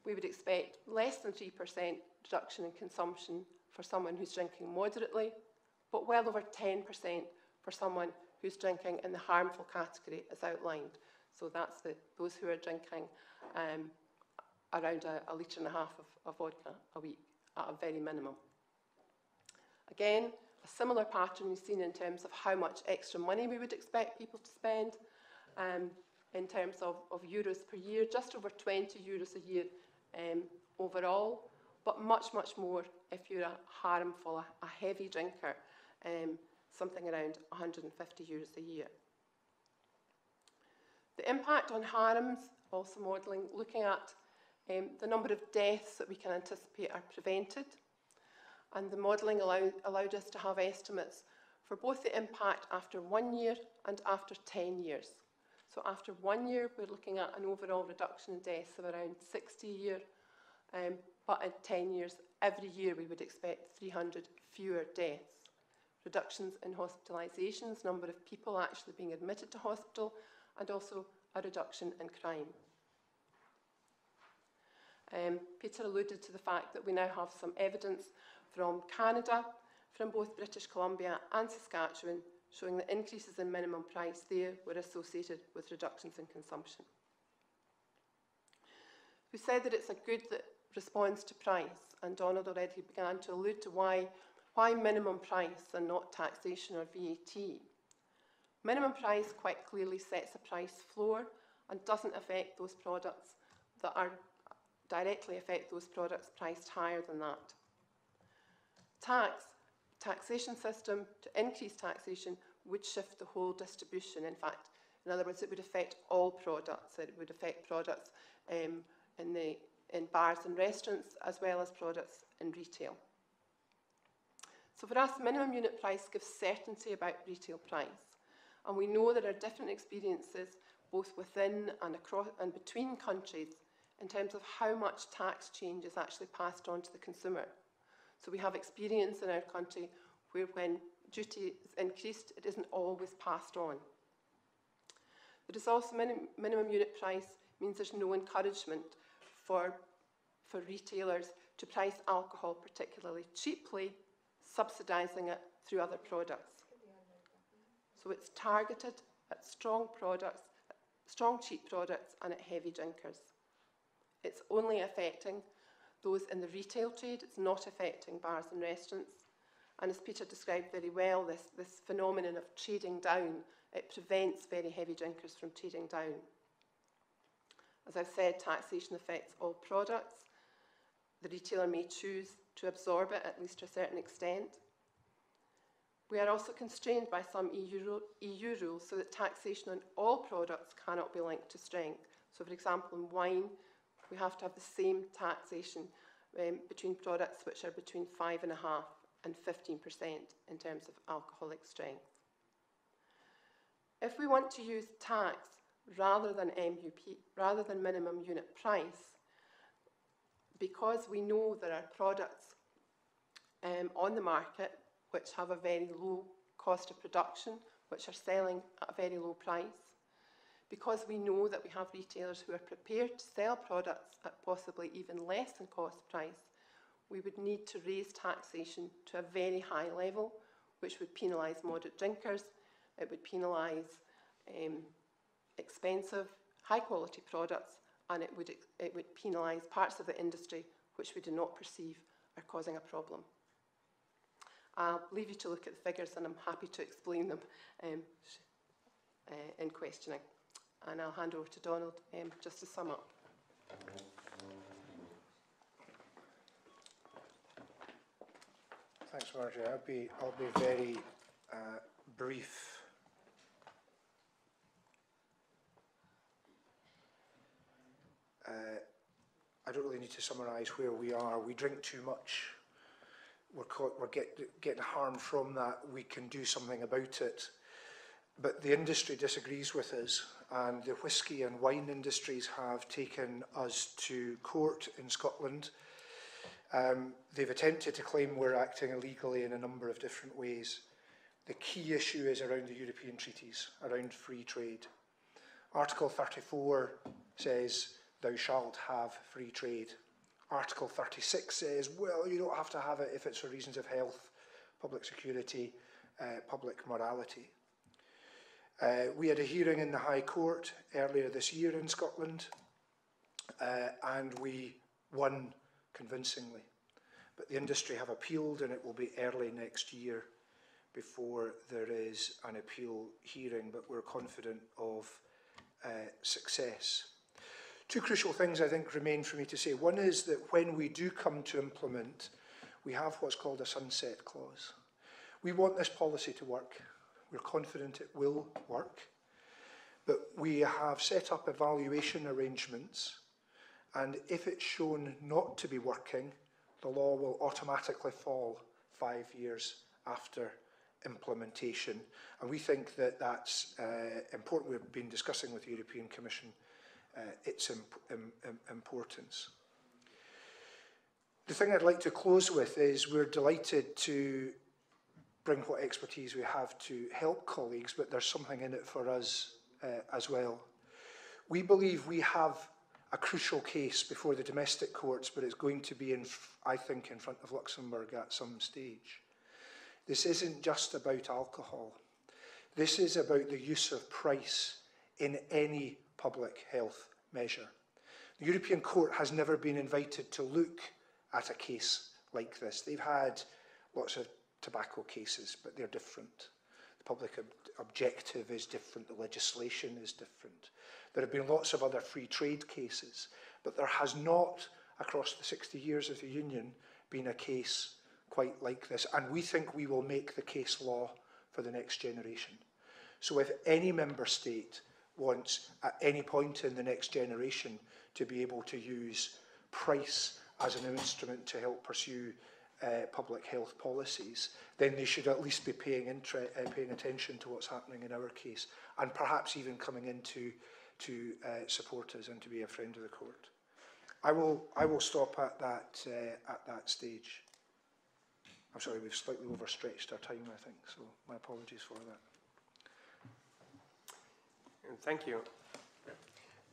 we would expect less than 3% reduction in consumption for someone who's drinking moderately, but well over 10% for someone who's drinking in the harmful category as outlined. So that's those who are drinking around a litre and a half of vodka a week at a very minimum. Again, a similar pattern we've seen in terms of how much extra money we would expect people to spend in terms of euros per year, just over 20 euros a year overall, but much, much more if you're a harmful, a heavy drinker, something around 150 euros a year. The impact on harms, also modelling, looking at the number of deaths that we can anticipate are prevented. And the modelling allowed us to have estimates for both the impact after 1 year and after 10 years. So after 1 year, we're looking at an overall reduction in deaths of around 60 a year. But at 10 years, every year we would expect 300 fewer deaths. Reductions in hospitalisations, number of people actually being admitted to hospital, and also a reduction in crime. Peter alluded to the fact that we now have some evidence from Canada, from both British Columbia and Saskatchewan, showing that increases in minimum price there were associated with reductions in consumption. We said that it's a good that responds to price, and Donald already began to allude to why minimum price and not taxation or VAT. Minimum price quite clearly sets a price floor and doesn't affect those products that are directly affect those products priced higher than that. Taxation system to increase taxation would shift the whole distribution. In fact, in other words, it would affect all products. It would affect products in bars and restaurants as well as products in retail. So for us, minimum unit price gives certainty about retail price. And we know there are different experiences both within and across and between countries in terms of how much tax change is actually passed on to the consumer. So we have experience in our country where when duty is increased, it isn't always passed on. There is also minimum unit price means there's no encouragement for retailers to price alcohol particularly cheaply, subsidising it through other products. So it's targeted at strong products, strong cheap products, and at heavy drinkers. It's only affecting those in the retail trade. It's not affecting bars and restaurants. And as Peter described very well, this phenomenon of trading down, it prevents very heavy drinkers from trading down. As I've said, taxation affects all products. The retailer may choose to absorb it, at least to a certain extent. We are also constrained by some EU rules so that taxation on all products cannot be linked to strength. So, for example, in wine, we have to have the same taxation between products which are between 5.5% and 15% in terms of alcoholic strength. If we want to use tax rather than MUP, rather than minimum unit price, because we know there are products on the market which have a very low cost of production, which are selling at a very low price, because we know that we have retailers who are prepared to sell products at possibly even less than cost price, we would need to raise taxation to a very high level, which would penalise moderate drinkers, it would penalise expensive, high-quality products, and it would penalise parts of the industry which we do not perceive are causing a problem. I'll leave you to look at the figures, and I'm happy to explain them in questioning. And I'll hand over to Donald just to sum up. Thanks, Marjorie. I'll be very brief. I don't really need to summarise where we are. We drink too much. We're getting harm from that. We can do something about it. But the industry disagrees with us, and the whisky and wine industries have taken us to court in Scotland. They've attempted to claim we're acting illegally in a number of different ways. The key issue is around the European treaties, around free trade. Article 34 says thou shalt have free trade. Article 36 says, well, you don't have to have it if it's for reasons of health, public security, public morality. We had a hearing in the High Court earlier this year in Scotland, and we won convincingly. But the industry have appealed, and it will be early next year before there is an appeal hearing, but we're confident of success. Two crucial things, I think, remain for me to say. One is that when we do come to implement, we have what's called a sunset clause. We want this policy to work. We're confident it will work. But we have set up evaluation arrangements, and if it's shown not to be working, the law will automatically fall 5 years after implementation. And we think that that's important. We've been discussing with the European Commission its importance. The thing I'd like to close with is we're delighted to bring what expertise we have to help colleagues, but there's something in it for us as well. We believe we have a crucial case before the domestic courts, but it's going to be, I think, in front of Luxembourg at some stage. This isn't just about alcohol. This is about the use of price in any public health measure. The European Court has never been invited to look at a case like this. They've had lots of tobacco cases, but they're different. The public objective is different. The legislation is different. There have been lots of other free trade cases, but there has not, across the 60 years of the Union, been a case quite like this. And we think we will make the case law for the next generation. So if any member state wants, at any point in the next generation, to be able to use price as an instrument to help pursue public health policies, then they should at least be paying attention to what's happening in our case, and perhaps even coming in to support us and to be a friend of the court. I will stop at that stage. I'm sorry, we've slightly overstretched our time, I think, so my apologies for that. Thank you.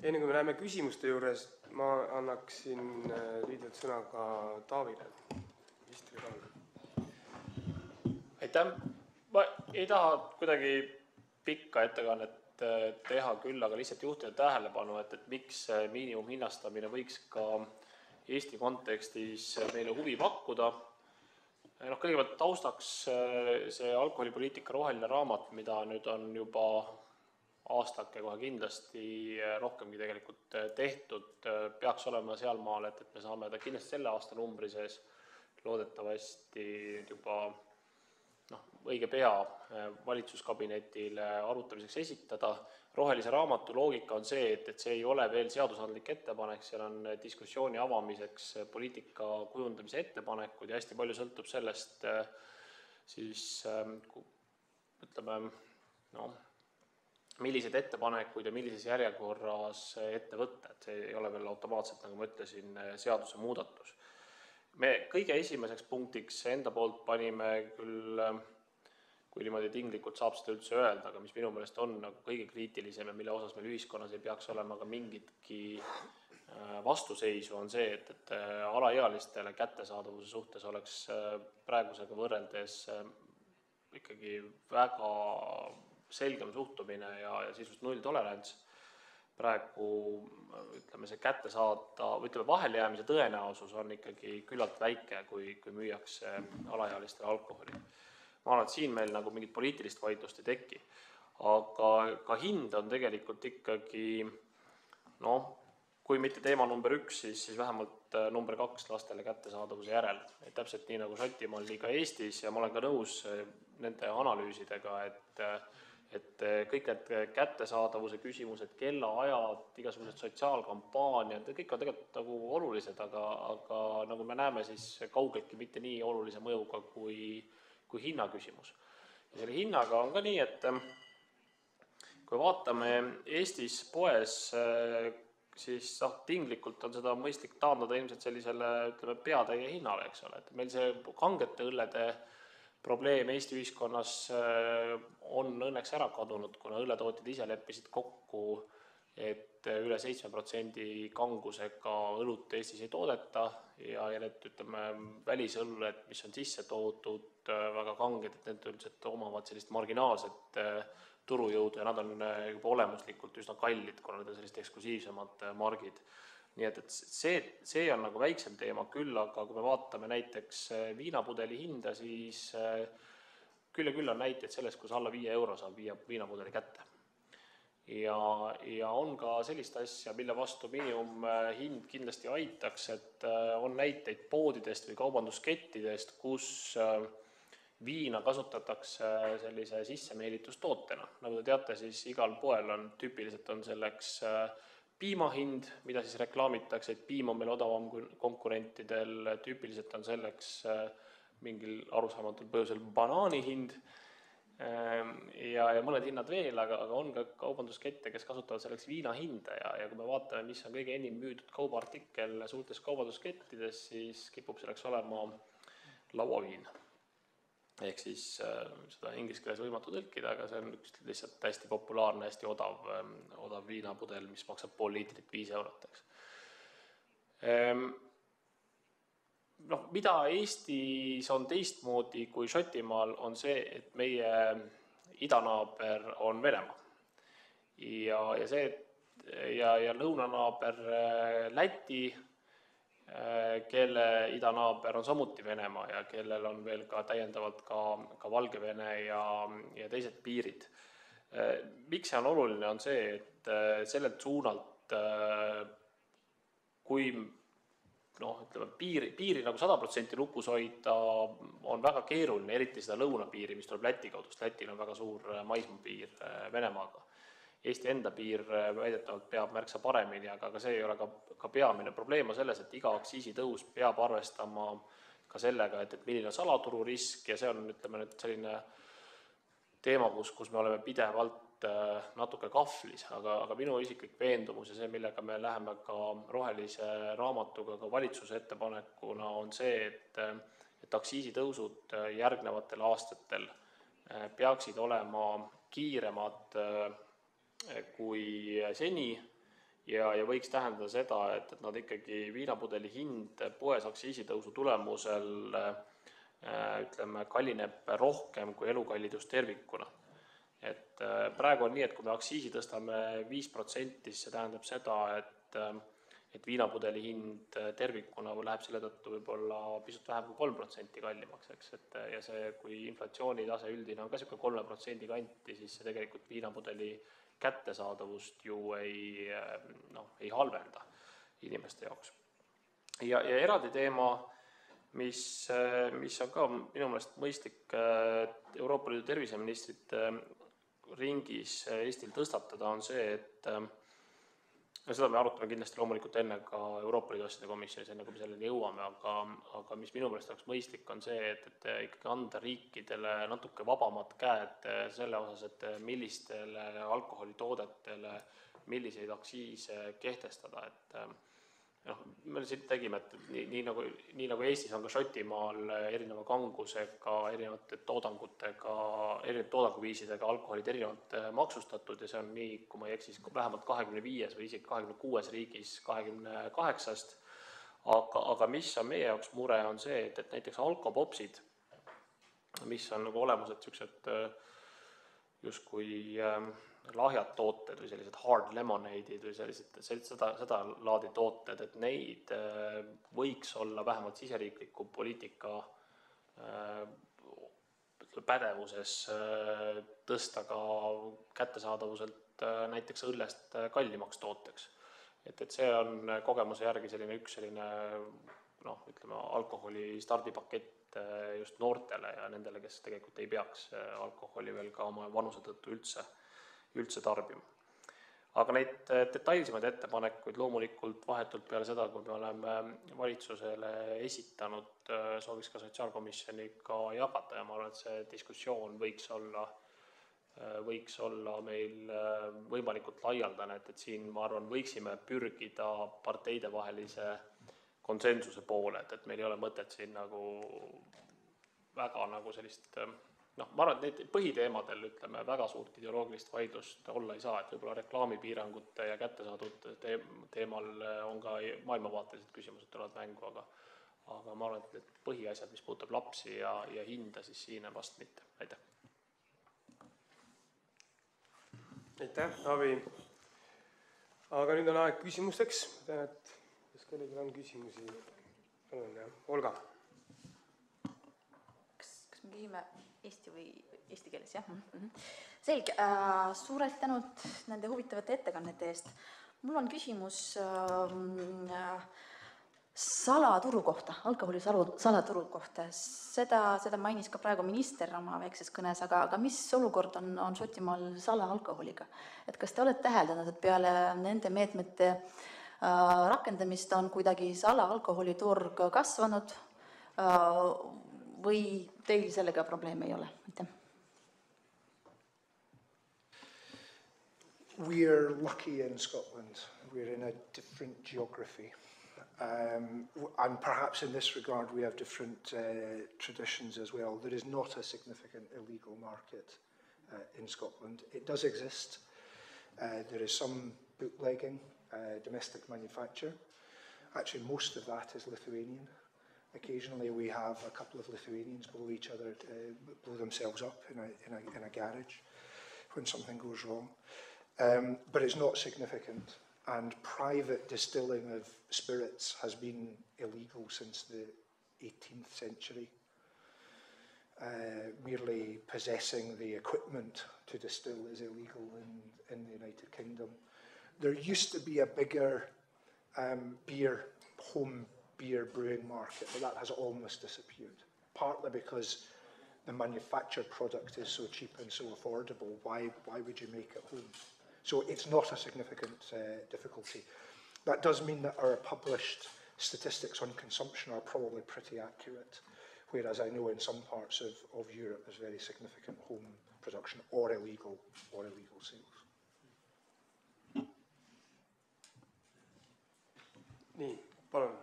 Enne kui me läheme küsimuste juures, ma annaksin lühidalt sõna ka Taavile. Aitäh! Ma ei taha kuidagi pikka ettekannet teha küll, aga lihtsalt juhtida tähelepanu, et miks miinimumhinnastamine võiks ka Eesti kontekstis meile huvi pakkuda. Kõigepealt taustaks see alkoholipoliitika roheline raamat, mida nüüd on juba aastake kohe kindlasti rohkemgi tegelikult tehtud, peaks olema sealmaal, et me saame ta kindlasti selle aasta numbri sees loodetavasti juba õige pea valitsuskabinetile arutamiseks esitada. Rohelise raamatu loogika on see, et see ei ole veel seadusandlik ettepanek, seal on diskussiooni avamiseks poliitika kujundamise ettepanekud ja hästi palju sõltub sellest siis, ütleme, millised ettepanekuid ja millises järjekorras ette võtta, et see ei ole veel automaatselt, nagu ma ütlesin, seaduse muudatus. Me kõige esimeseks punktiks enda poolt panime küll, kui niimoodi tinglikult saab seda üldse öelda, aga mis minu meelest on kõige kriitilisem ja mille osas meil ühiskonnas ei peaks olema ka mingitki vastuseisu, on see, et alaealistele kättesaadavuse suhtes oleks praegusega võrreldes ikkagi väga selgem suhtumine ja sisust nulltolerants. Praegu, ütleme, see kättesaada, ütleme, vahelejäämise tõenäosus on ikkagi küllalt väike, kui müüakse alaealistele alkoholi. Ma arvan, et siin meil nagu mingit poliitilist vaidlust ei teki. Aga ka hind on tegelikult ikkagi, kui mitte teema number 1, siis vähemalt number 2 lastele kättesaadavuse järel. Et täpselt nii nagu Šotimaal, nii ka Eestis ja ma olen ka nõus nende analüüsidega, et kõik need kättesaadavuse küsimused, kellaajad, igasugused sotsiaalkampaaniad, kõik on tegelikult nagu olulised, aga nagu me näeme, siis kaugeltki mitte nii olulise mõjuga kui hinna küsimus. Ja selle hinnaga on ka nii, et kui vaatame Eestis poes, siis tinglikult on seda mõistlik taandada ilmselt sellisele, ütleme, peatäie hinnale, eks ole. Et meil see kangete õllede probleem Eesti ühiskonnas on õnneks ära kadunud, kuna õlletootjad ise leppisid kokku et üle 7% kangusega õlut Eestis ei toodeta ja need, ütleme, välisõlled, mis on sisse toodud väga kanged, et need üldiselt omavad sellist marginaalset turujõudu ja nad on juba olemuslikult üsna kallid, kuna need on sellised eksklusiivsemad margid. Nii et see on nagu väiksem teema küll, aga kui me vaatame näiteks viinapudeli hinda, siis küll ja küll on näiteid sellest, kus alla 5 euro saab viinapudeli kätte. Ja on ka sellist asja, mille vastu miinimumhind kindlasti aitaks, et on näiteid poodidest või kaubanduskettidest, kus viina kasutatakse sellise sissemeelitustootena. Nagu te teate, siis igal poel tüüpiliselt on selleks piimahind, mida siis reklaamitakse, et piim on meil odavam kui konkurentidel, tüüpiliselt on selleks mingil arusaamatul põhjusel banaanihind ja mõned hinnad veel, aga on ka kaubanduskette, kes kasutavad selleks viina hinda ja kui me vaatame, mis on kõige enim müüdud kaubaartikkel suurtes kaubanduskettides, siis kipub selleks olema lauaviin. Ehk siis seda inglise keeles võimatu tõlkida, aga see on üks lihtsalt hästi populaarne, hästi odav viinapudel, mis maksab pool liitrit 5 eurot. Mida Eestis on teistmoodi kui Šotimaal, on see, et meie idanaaber on Venemaa. Ja lõunanaaber Läti, kelle idanaaber on samuti Venemaa ja kellel on veel ka täiendavalt ka Valgevene ja teised piirid. Miks see on oluline, on see, et sellelt suunalt, kui piiri nagu 100% lukus hoida, on väga keeruline, eriti seda lõunapiiri, mis tuleb Läti kaudust. Lätil on väga suur maismaapiir Venemaaga. Eesti enda piir väidetavalt peab märksa paremini, aga see ei ole ka peamine. Probleem on selles, et iga aktsiisitõus peab arvestama ka sellega, et milline on salatururisk ja see on, ütleme, selline teema, kus me oleme pidevalt natuke kahvlis, aga minu isiklik veendumus ja see, millega me läheme ka rohelise raamatuga ka valitsuse ettepanekuna, on see, et aktsiisitõusud järgnevatel aastatel peaksid olema kiiremad kui seni ja võiks tähendada seda, et nad ikkagi viinapudeli hind poes aktsiisitõusu tulemusel ütleme, kallineb rohkem kui elukallidus tervikuna. Et praegu on nii, et kui me aktsiisi tõstame 5%, siis see tähendab seda, et viinapudeli hind tervikuna läheb selle tõttu võib-olla pisut vähem kui 3% kallimaks. Ja see, kui inflatsiooni tase üldine on ka 3% kanti, siis see tegelikult viinapudeli kättesaadavust ju ei halvenda inimeste jaoks. Ja eraldi teema, mis on ka minu meelest mõistlik Euroopa Liidu terviseministrite ringis Eestil tõstatada, on see, et seda me arutame kindlasti loomulikult enne ka Euroopa Liidu asjade komisjonis, enne kui me selleni jõuame, aga mis minu meelest oleks mõistlik, on see, et ikkagi anda riikidele natuke vabamad käed selle osas, et millistele alkoholitoodetele milliseid aktsiise kehtestada. Me siin tegime, et nii nagu Eestis on ka Šotimaal erineva kangusega, erinevate toodanguviisidega alkoholid erinevalt maksustatud ja see on nii, kui ma ei eksis, vähemalt 25 või isegi 26 riigis 28-st. Aga mis on meie jaoks mure, on see, et näiteks alkopopsid, mis on nagu olemused sellised justkui lahjad tooted või sellised hard lemonade'id või seda laadi tooted, et neid võiks olla vähemalt siseriikliku poliitika pädevuses tõsta ka kättesaadavuselt näiteks õllest kallimaks tooteks. Et see on kogemuse järgi üks alkoholi stardipakett just noortele ja nendele, kes tegelikult ei peaks alkoholi veel ka oma vanuse tõttu üldse tarbima. Aga neid detailsemaid ettepanekuid loomulikult vahetult peale seda, kui me oleme valitsusele esitanud, sooviks ka Sotsiaalkomisjoniga jagada ja ma arvan, et see diskussioon võiks olla meil võimalikult laialdane, et siin, ma arvan, võiksime pürgida parteidevahelise konsensuse poole, et meil ei ole mõtet siin väga sellist ma arvan, et neid põhiteemadel, ütleme, väga suurt ideoloogilist vaidlust olla ei saa, et võib-olla reklaamipiirangute ja kättesaadud teemal on ka maailmavaatelised küsimused tulevad mängu, aga ma arvan, et need põhiasjad, mis puudutab lapsi ja hinda, siis siin vast mitte. Aitäh. Aitäh, Taavi. Aga nüüd on aeg küsimusteks. Tean, et kas kellelgi on küsimusi? Palun, jah. Olga. Kas me küsime eesti keeles, jah? Selge. Suurelt tänud nende huvitavate ettekannete eest. Mul on küsimus salaturu kohta, alkoholi salaturu kohta. Seda mainis ka praegu minister oma väikses kõnes, aga mis olukord on Šotimaal salaalkoholiga? Et kas te olete täheldanud, et peale nende meetmete rakendamist on kuidagi salaalkoholiturg kasvanud või teil sellega probleeme ei ole? Aitäh. We're lucky in Scotland. We're in a different geography. And perhaps in this regard we have different traditions as well. There is not a significant illegal market in Scotland. It does exist. There is some bootlegging, domestic manufacture. Actually, most of that is Lithuanian. Occasionally we have a couple of Lithuanians blow each other, blow themselves up in a garage when something goes wrong. But it's not significant. And private distilling of spirits has been illegal since the 18th century. Merely possessing the equipment to distill is illegal in the United Kingdom. There used to be a bigger home beer brewing market, but that has almost disappeared. Partly because the manufactured product is so cheap and so affordable. Why would you make it home? So it's not a significant difficulty. That does mean that our published statistics on consumption are probably pretty accurate, whereas I know in some parts of Europe there's very significant home production or illegal sales. Nii, palun.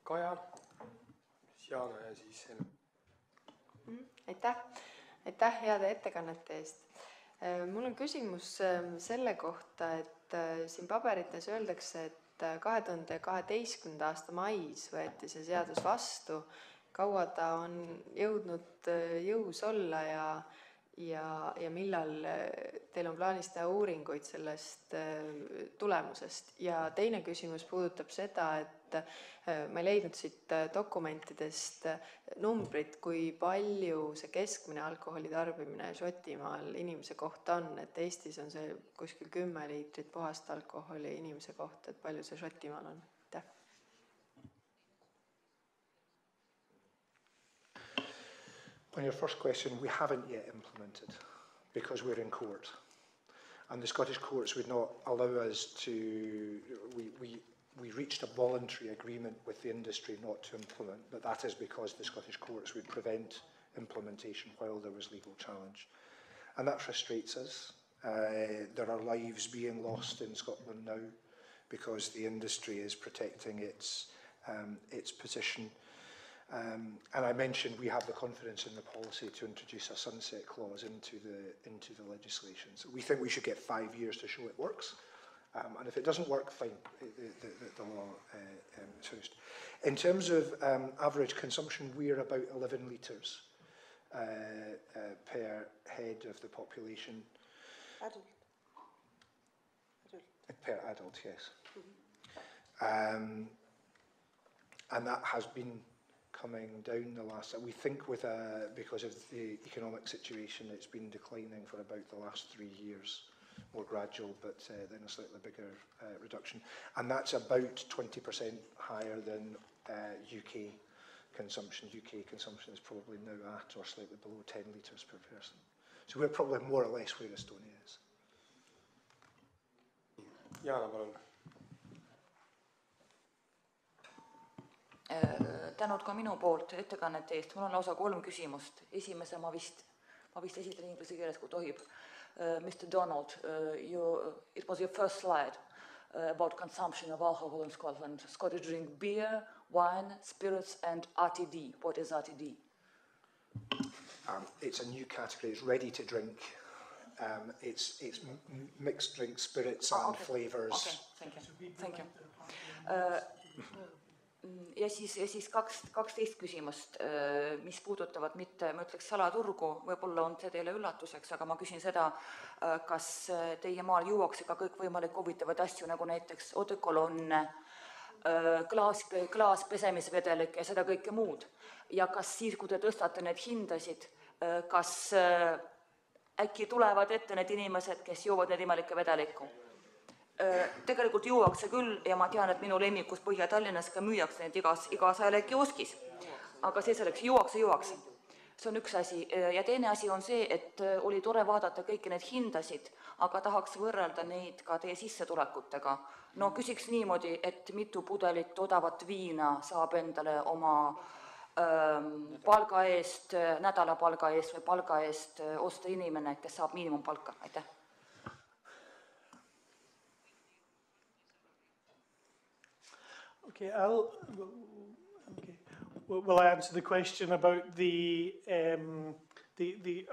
Kaja, Jaana ja siis Helm. Aitäh heade ettekannete eest. Mul on küsimus selle kohta, et siin paberites öeldakse, et 2012. aasta mais võeti see seadus vastu. Kaua ta on jõudnud jõus olla ja millal teil on plaanis teha uuringuid sellest tulemusest? Ja teine küsimus puudutab seda, et ma ei leidnud siit dokumentidest numbrit, kui palju see keskmine alkoholi tarbimine Šotimaal inimese kohta on, et Eestis on see kuskil 10 liitrit puhast alkoholi inimese kohta, et palju see Šotimaal on? Aitäh. On your first question, we haven't yet implemented because we're in court. And the Scottish courts would not allow us to... We reached a voluntary agreement with the industry not to implement, but that is because the Scottish courts would prevent implementation while there was legal challenge. And that frustrates us. There are lives being lost in Scotland now because the industry is protecting its position. And I mentioned we have the confidence in the policy to introduce a sunset clause into the legislation. So we think we should get 5 years to show it works. And if it doesn't work, fine, the law is finished. In terms of average consumption, we're about 11 litres per head of the population. Adult. Per adult, yes. Mm-hmm. And that has been coming down the last... We think because of the economic situation, it's been declining for about the last 3 years. More gradual, but then a slightly bigger reduction. And that's about 20% higher than UK consumption. UK consumption is probably now at or slightly below 10 litres per person. So we're probably more or less where Estonia is. Jaana, palun. Tänud ka minu poolt ettekannete eest. Mul on lausa 3 küsimust. Esimese ma vist esitlen inglise keeles, kui tohib. Mr. Donald, it was your first slide about consumption of alcohol in Scotland. Scottish drink beer, wine, spirits and RTD. What is RTD? It's a new category. It's ready to drink. It's mixed drink, spirits and flavours. Okay, thank you. Ja siis 12 küsimust, mis puudutavad mitte, ma ütleks, salaturgu, võib-olla on see teile üllatuseks, aga ma küsin seda, kas teie maal juuakse ka kõikvõimalik huvitavaid asju, nagu näiteks odekolonne, klaaspesemisvedelik ja seda kõike muud. Ja kas siis, kui te tõstate need hindasid, kas äkki tulevad ette need inimesed, kes joovad need imelikke vedelikku? Tegelikult juuakse küll ja ma tean, et minu lemmikus Põhja-Tallinnas ka müüakse need igas ajalekioskis. Aga see selleks, juuakse. See on üks asi. Ja teine asi on see, et oli tore vaadata kõiki need hindasid, aga tahaks võrrelda neid ka teie sissetulekutega. No küsiks niimoodi, et mitu pudelit odavat viina saab endale oma palga eest, nädalapalga eest või palga eest osta inimene, kes saab miinimumpalka. Aitäh. Okay, will I answer the question about the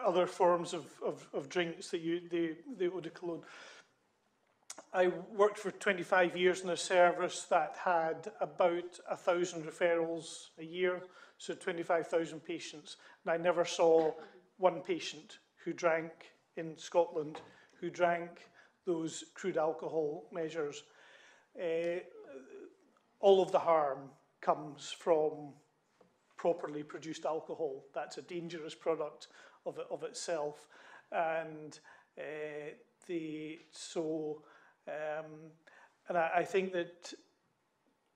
other forms of drinks that the eau de cologne? I worked for 25 years in a service that had about 1,000 referrals a year, so 25,000 patients. And I never saw one patient who drank in Scotland who drank those crude alcohol measures. All of the harm comes from properly produced alcohol. That's a dangerous product of itself. And I think that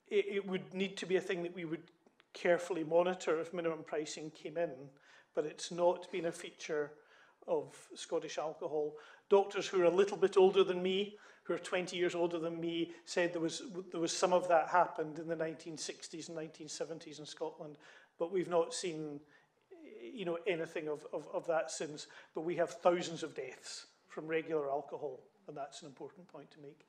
it would need to be a thing that we would carefully monitor if minimum pricing came in, but it's not been a feature of Scottish alcohol. Doctors who are a little bit older than me, who are 20 years older than me, said there was some of that happened in the 1960s and 1970s in Scotland, but we've not seen anything of that since. But we have thousands of deaths from regular alcohol, and that's an important point to make.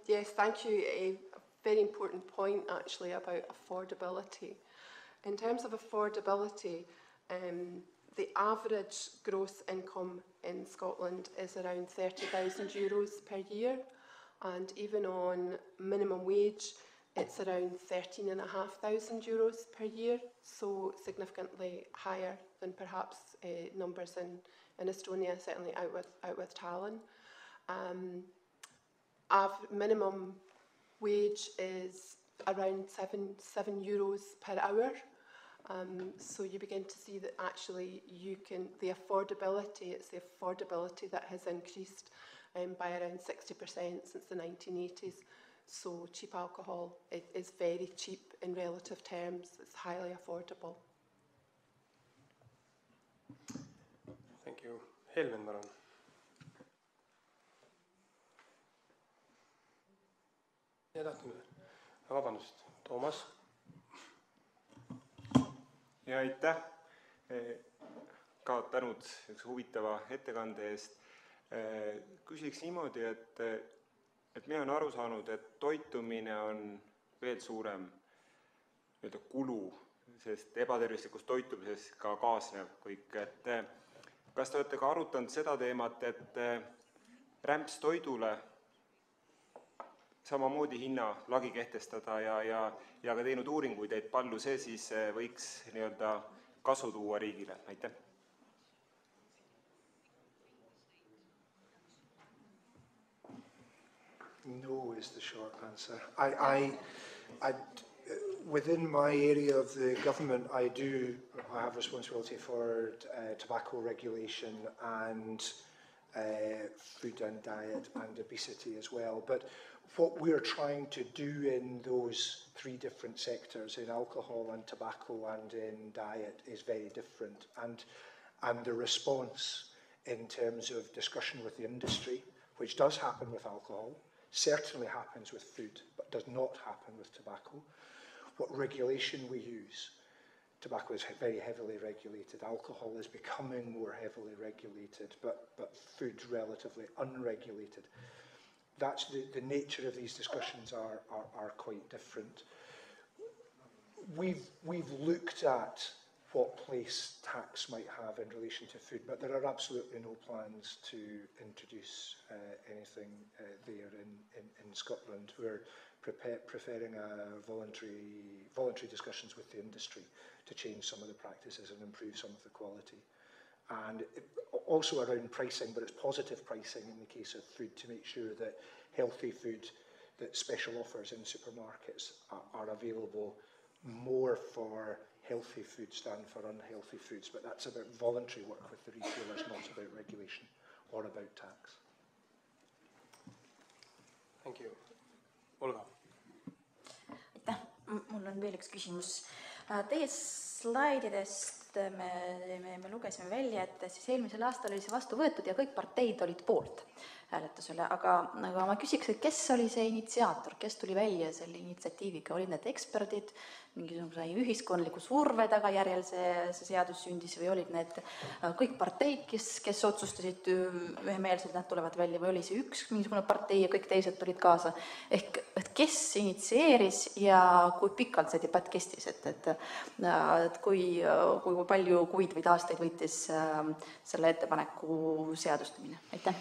Yes, thank you. A very important point actually about affordability. In terms of affordability, the average gross income in Scotland is around €30,000 per year, and even on minimum wage, it's around €13,500 per year, so significantly higher than perhaps numbers in Estonia, certainly out with Tallinn. Minimum wage is around €7 per hour. So you begin to see that actually it's the affordability that has increased by around 60% since the 1980s. So cheap alcohol is very cheap in relative terms. It's highly affordable. Thank you. Helmen, palun. Ja tahtnud. Vabandust. Toomas. Ja aitäh ka tänud üks huvitava ettekande eest. Küsiks niimoodi, et mina on aru saanud, et toitumine on veel suurem kulu, sest ebatervislikust toitumisest ka kaasneb kõik. Kas te olete ka arutanud seda teemat, et rämps toidule samamoodi hinna lagi kehtestada ja ka teinud uuringuid, et palju see siis võiks kasu tuua riigile? Aitäh. No is the short answer. Within my area of the government, I have responsibility for tobacco regulation and food and diet and obesity as well. But what we're trying to do in those three different sectors, in alcohol and tobacco and in diet, is very different. And the response in terms of discussion with the industry, which does happen with alcohol, certainly happens with food, but does not happen with tobacco. What regulation we use. Tobacco is very heavily regulated. Alcohol is becoming more heavily regulated, but food relatively unregulated. That's the nature of these discussions are quite different. we've looked at what place tax might have in relation to food, but there are absolutely no plans to introduce anything there in Scotland. We're preferring voluntary discussions with the industry to change some of the practices and improve some of the quality. And also around pricing, but it's positive pricing in the case of food to make sure that healthy food, that special offers in supermarkets are available more for healthy foods than for unhealthy foods. But that's about voluntary work with the retailers, not about regulation or about tax. Thank you. Olga. Aitäh, mul on veel üks küsimus. Teie slaididest me lugesime välja, et siis eelmisel aastal oli see vastu võetud ja kõik parteid olid poolt hääletusele, aga ma küsiks, et kes oli see initsiaator, kes tuli välja selle initsiatiiviga, olid need eksperdid, mingisuguse ühiskondliku surve tagajärjel see seadus sündis või olid need kõik parteid, kes otsustasid ühemeelselt, nad tulevad välja või oli see üks mingisugune partei ja kõik teised tulid kaasa, ehk kes initsieeris ja kui pikalt see debatt kestis, et kui palju kuid või aastaid võttis selle ettepaneku seadustamine, aitäh.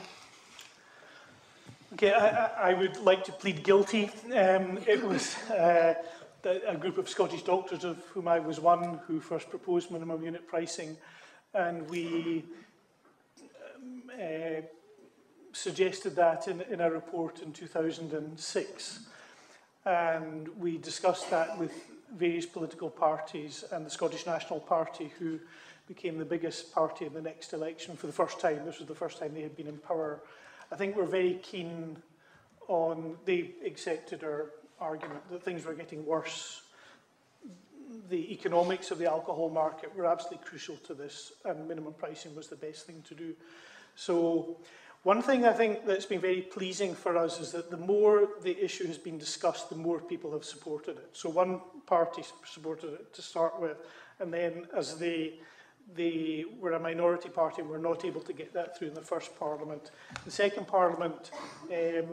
Okay, I would like to plead guilty. It was a group of Scottish doctors, of whom I was one, who first proposed minimum unit pricing, and we suggested that in a report in 2006. And we discussed that with various political parties and the Scottish National Party, who became the biggest party in the next election for the first time. This was the first time they had been in power. I think we're very keen on, they accepted our argument that things were getting worse. The economics of the alcohol market were absolutely crucial to this, and minimum pricing was the best thing to do. So one thing I think that's been very pleasing for us is that the more the issue has been discussed, the more people have supported it. So one party supported it to start with, and then as they were a minority party, were not able to get that through in the first Parliament. The second Parliament, there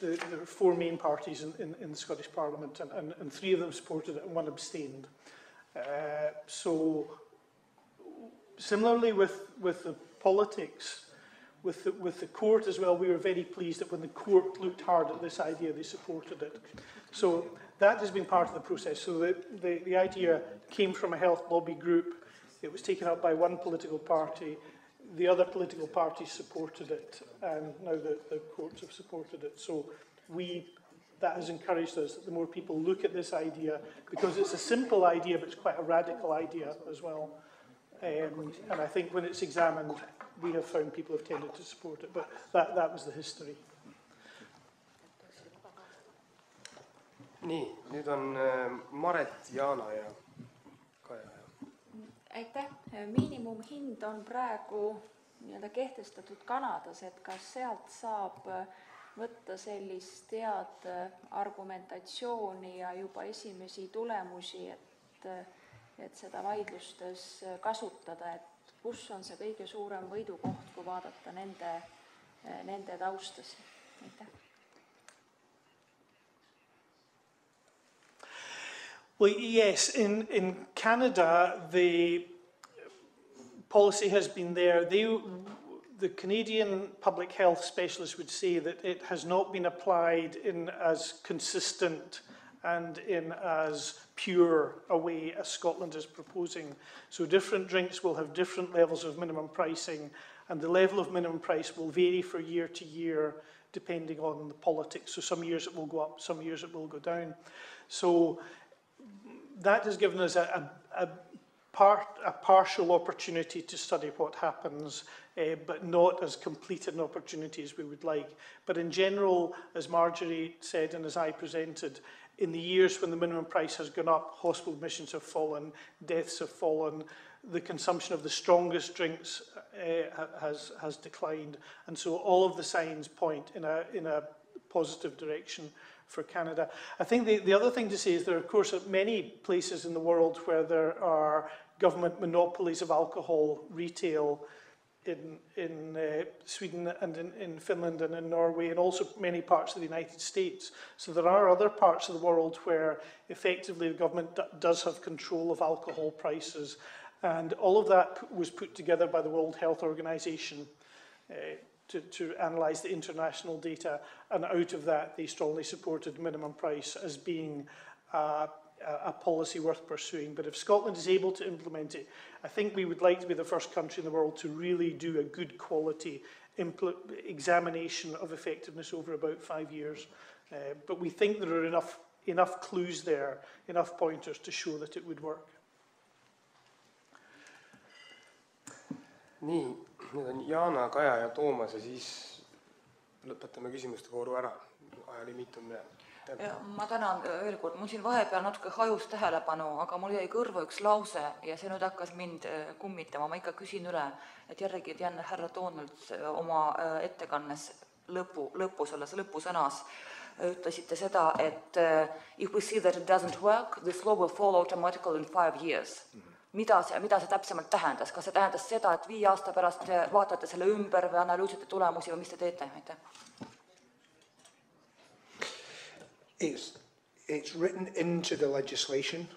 were four main parties in the Scottish Parliament, and three of them supported it and one abstained. So similarly with the politics, with the court as well, we were very pleased that when the court looked hard at this idea, they supported it. So that has been part of the process. So the idea came from a health lobby group. It was taken up by one political party. The other political parties supported it, and now the courts have supported it. So that has encouraged us that the more people look at this idea, because it's a simple idea, but it's quite a radical idea as well. And I think when it's examined, we have found people have tended to support it, but that was the history. Nii, nüüd on Maret, Jaana ja Kaja. Aitäh. Miinimumhind on praegu kehtestatud Kanadas, et kas sealt saab võtta sellist head argumentatsiooni ja juba esimesi tulemusi, et seda vaidlustes kasutada, et kus on see kõige suurem võidukoht, kui vaadata nende taustas? Aitäh. Well, yes, in Canada, the policy has been there. The Canadian public health specialists would say that it has not been applied in as consistent and in as pure a way as Scotland is proposing. So different drinks will have different levels of minimum pricing, and the level of minimum price will vary from year to year depending on the politics. So some years it will go up, some years it will go down. So that has given us a partial opportunity to study what happens, but not as complete an opportunity as we would like. But in general, as Marjorie said and as I presented, in the years when the minimum price has gone up, hospital admissions have fallen, deaths have fallen, the consumption of the strongest drinks has declined, and so all of the signs point in a positive direction for Canada. I think the other thing to say is there are, of course, many places in the world where there are government monopolies of alcohol retail, Sweden and in Finland and in Norway, and also many parts of the United States. So there are other parts of the world where effectively the government does have control of alcohol prices, and all of that was put together by the World Health Organization to analyse the international data, and out of that they strongly supported minimum price as being a policy worth pursuing. But if Scotland is able to implement it, I think we would like to be the first country in the world to really do a good quality examination of effectiveness over about 5 years. But we think there are enough clues there, enough pointers to show that it would work. Nii, nüüd on Jana, Kaja ja Toomas ja siis lõpetame küsimuste vooru ära. Ajalimiit on üle. Ja, ma tänan veel kord, mul siin vahepeal natuke hajus tähelepanu, aga mul jäi kõrva üks lause ja see nüüd hakkas mind kummitama. Ma ikka küsin üle, et järgi tean härra Toonelt oma ettekannes lõpus, selles lõpusõnas ütlesite seda, et if we see that it doesn't work, this law will fall automatically in 5 years. Mida see täpsemalt tähendas? Kas see tähendas seda, et 5 aasta pärast vaatate selle ümber või analüüsite tulemusi või mis te teete? It's written into the legislation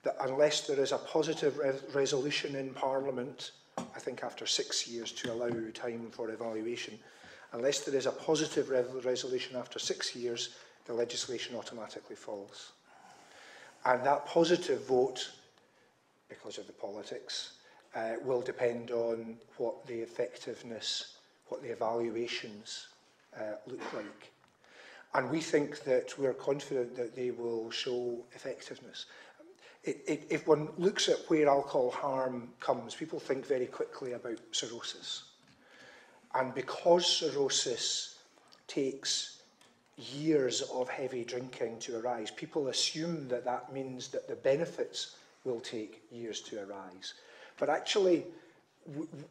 that unless there is a positive resolution in Parliament, I think after 6 years to allow time for evaluation, unless there is a positive resolution after 6 years, the legislation automatically falls. And that positive vote, because of the politics, will depend on what the effectiveness, what the evaluations look like. And we think that we're confident that they will show effectiveness. If one looks at where alcohol harm comes, people think very quickly about cirrhosis. And because cirrhosis takes years of heavy drinking to arise, people assume that that means that the benefits will take years to arise. But actually,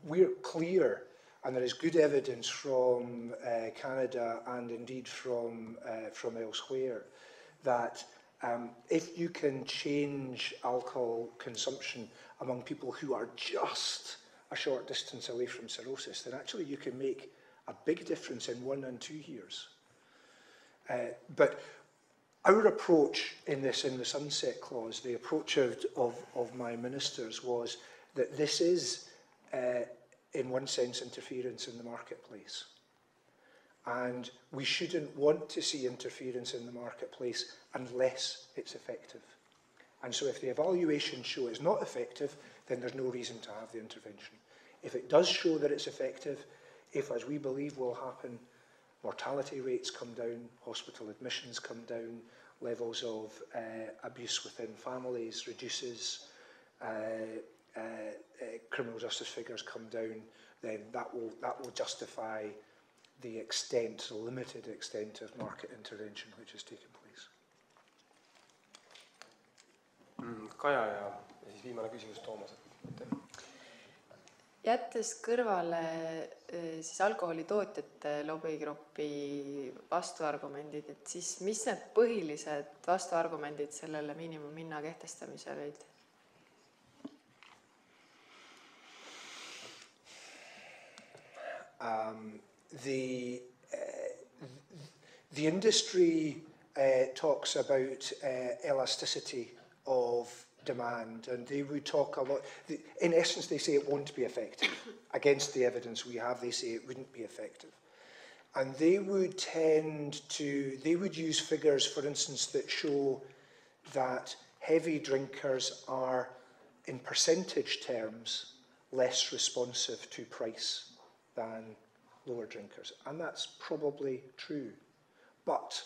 we're clear, and there is good evidence from Canada and indeed from elsewhere, that if you can change alcohol consumption among people who are just a short distance away from cirrhosis, then actually you can make a big difference in 1 and 2 years. But our approach in the sunset clause, the approach of my ministers was that this is, in one sense, interference in the marketplace. And we shouldn't want to see interference in the marketplace unless it's effective. And so if the evaluations show it's not effective, then there's no reason to have the intervention. If it does show that it's effective, if, as we believe will happen, mortality rates come down, hospital admissions come down, levels of abuse within families reduces, criminal justice figures come down, then that will justify the extent, the limited extent of market intervention which has taken place. Kaja ja siis viimane küsimus Toomas. Jättes kõrvale siis alkoholitootjate lobigrupi vastuargumendid, et siis mis need põhilised vastuargumendid sellele miinimumhinna kehtestamisele olid? The industry talks about elasticity of demand, and they would talk a lot. In essence, they say it won't be effective. Against the evidence we have, they say it wouldn't be effective. And they would use figures, for instance, that show that heavy drinkers are, in percentage terms, less responsive to price than lower drinkers. And that's probably true. But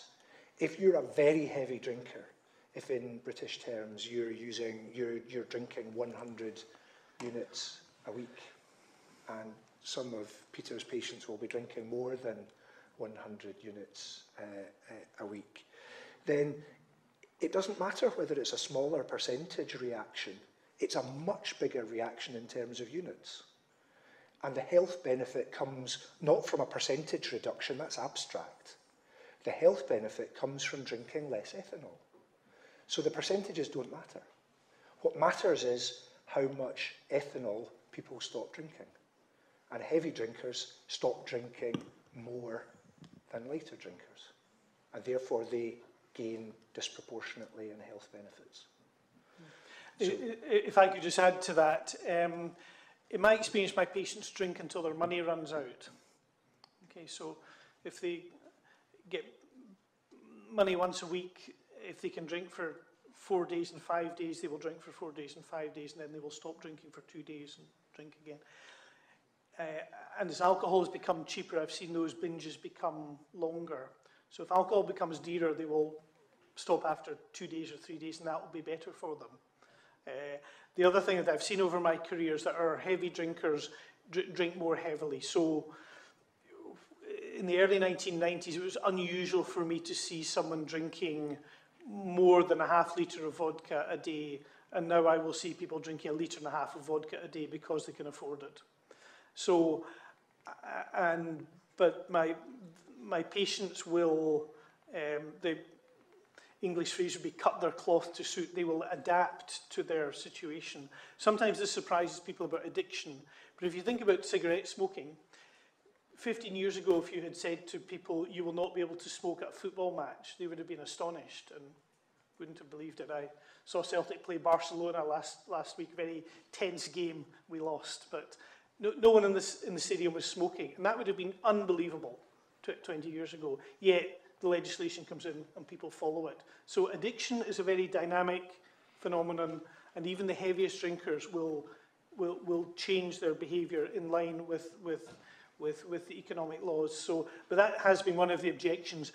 if you're a very heavy drinker, if in British terms you're drinking 100 units a week, and some of Peter's patients will be drinking more than 100 units a week, then it doesn't matter whether it's a smaller percentage reaction. It's a much bigger reaction in terms of units. And the health benefit comes not from a percentage reduction, that's abstract. The health benefit comes from drinking less ethanol. So the percentages don't matter. What matters is how much ethanol people stop drinking. and heavy drinkers stop drinking more than lighter drinkers, and therefore they gain disproportionately in health benefits. If I could just add to that, in my experience, my patients drink until their money runs out. Okay, so if they get money once a week, if they can drink for 4 days and 5 days, they will drink for 4 days and 5 days, and then they will stop drinking for 2 days and drink again. And as alcohol has become cheaper, I've seen those binges become longer. So if alcohol becomes dearer, they will stop after 2 days or 3 days, and that will be better for them. The other thing that I've seen over my career is that our heavy drinkers drink more heavily. So in the early 1990s, it was unusual for me to see someone drinking more than a half litre of vodka a day, and now I will see people drinking 1.5 litres of vodka a day because they can afford it. So, but my patients will, the English phrase would be cut their cloth to suit. They will adapt to their situation. Sometimes this surprises people about addiction, but if you think about cigarette smoking, 15 years ago, if you had said to people, you will not be able to smoke at a football match, they would have been astonished and wouldn't have believed it. I saw Celtic play Barcelona last week, very tense game, we lost, but no one in the stadium was smoking, and that would have been unbelievable 20 years ago, yet the legislation comes in and people follow it. So addiction is a very dynamic phenomenon, and even the heaviest drinkers will change their behaviour in line with the economic laws. So, but that has been one of the objections.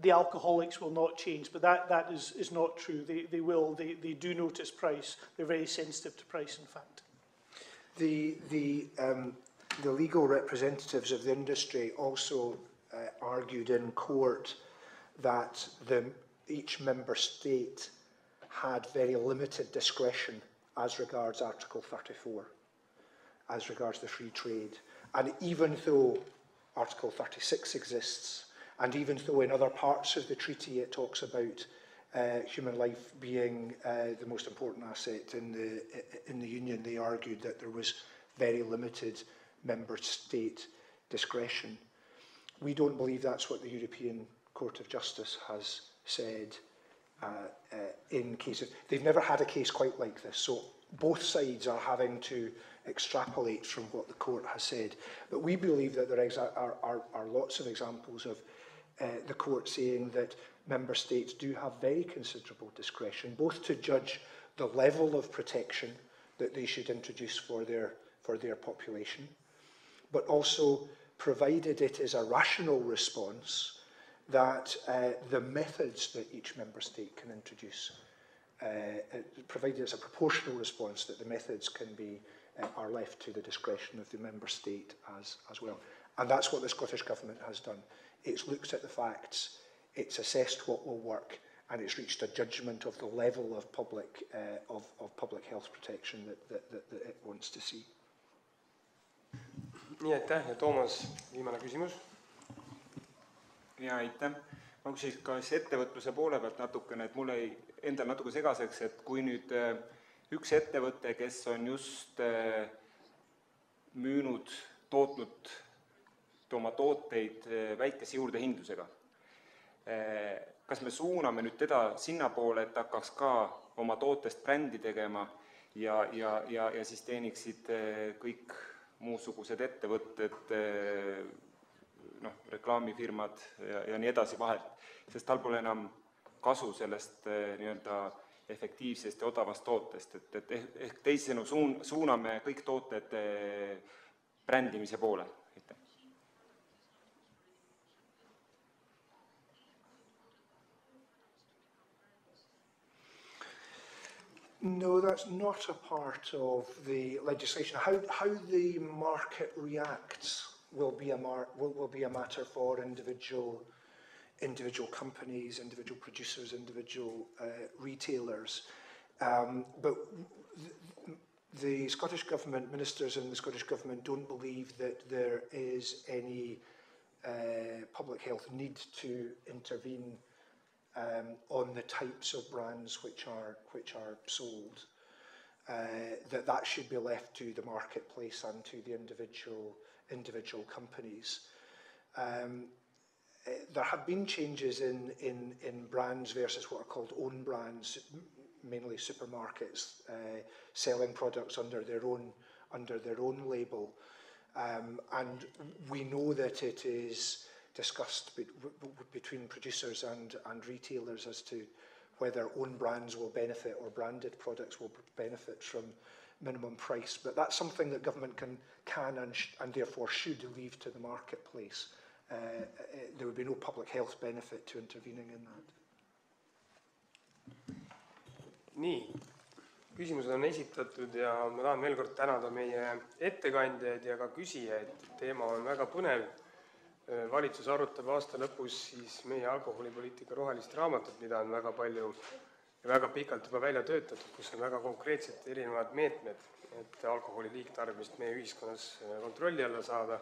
The alcoholics will not change, but that is not true. They do notice price. They're very sensitive to price, in fact. The legal representatives of the industry also argued in court that each member state had very limited discretion as regards Article 34, as regards the free trade. And even though Article 36 exists, and even though in other parts of the treaty it talks about human life being the most important asset in the Union, they argued that there was very limited member state discretion. We don't believe that's what the European Court of Justice has said in cases. They've never had a case quite like this, so both sides are having to extrapolate from what the court has said. But we believe that there are lots of examples of the court saying that member states do have very considerable discretion, both to judge the level of protection that they should introduce for their population, but also, provided it is a rational response, that the methods that each member state can introduce, provided it's a proportional response, that the methods can be are left to the discretion of the member state as well. And that's what the Scottish Government has done. It's looked at the facts, it's assessed what will work, and it's reached a judgment of the level of public health protection that it wants to see. Nii, aitäh, ja Toomas, viimane küsimus. Ja aitäh. Ma küsiks ka ettevõtluse poole pealt natukene, et mulle endal natuke segaseks, et kui nüüd üks ettevõte, kes on just tootnud oma tooteid väikese juurdehindlusega, kas me suuname nüüd teda sinna poole, et hakkaks ka oma tootest brändi tegema ja siis teeniksid kõik muusugused ettevõtted, reklaamifirmad ja nii edasi vahel, sest tal pole enam kasu sellest nii-öelda efektiivsest ja odavast tootest, et ehk teisisõnu suuname kõik tooted brändimise poole. No, that's not a part of the legislation. How the market reacts will be a matter for individual companies, individual producers, individual retailers. But the Scottish Government, ministers in the Scottish Government don't believe that there is any public health need to intervene on the types of brands which are sold. that should be left to the marketplace and to the individual companies. There have been changes in brands versus what are called own brands, mainly supermarkets selling products under their own label, and we know that it is discussed between producers and retailers as to whether own brands will benefit or branded products will benefit from minimum price. But that's something that government can and therefore should leave to the marketplace. There would be no public health benefit to intervening in that. Nii, küsimused on esitatud ja ma tahan veel kord tänada meie ettekandjaid ja ka küsijaid. Teema on väga põnev. Valitsus arutab aasta lõpus siis meie alkoholipoliitika rohelist raamatut, mida on väga palju ja väga pikalt juba välja töötatud, kus on väga konkreetselt erinevad meetmed, et alkoholi liigtarbimist meie ühiskonnas kontrolli alla saada.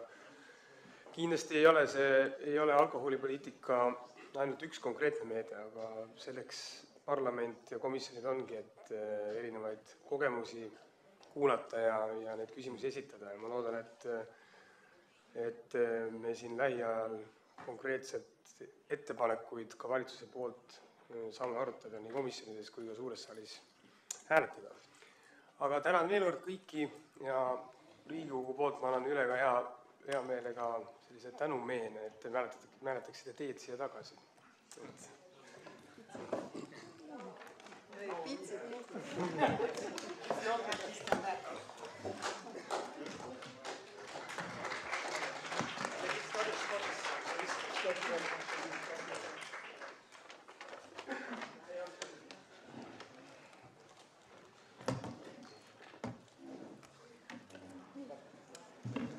Kindlasti ei ole alkoholipoliitika ainult üks konkreetne meede, aga selleks parlament ja komisjonid ongi, et erinevaid kogemusi kuulata ja neid küsimusi esitada. Ja ma loodan, et me siin lähiajal konkreetselt ettepanekuid ka valitsuse poolt saame arutada nii komisjonides kui ka suures saalis hääletada. Aga tänan veel kord kõiki ja Riigikogu poolt ma annan üle ka hea meelega sellise tänumeene, et te mäletaksite teed siia tagasi.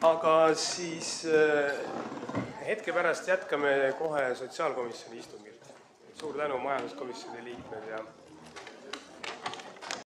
Aga siis hetke pärast jätkame kohe Sotsiaalkomisjoni istungil. Suur tänu majanduskomisjoni liikmed ja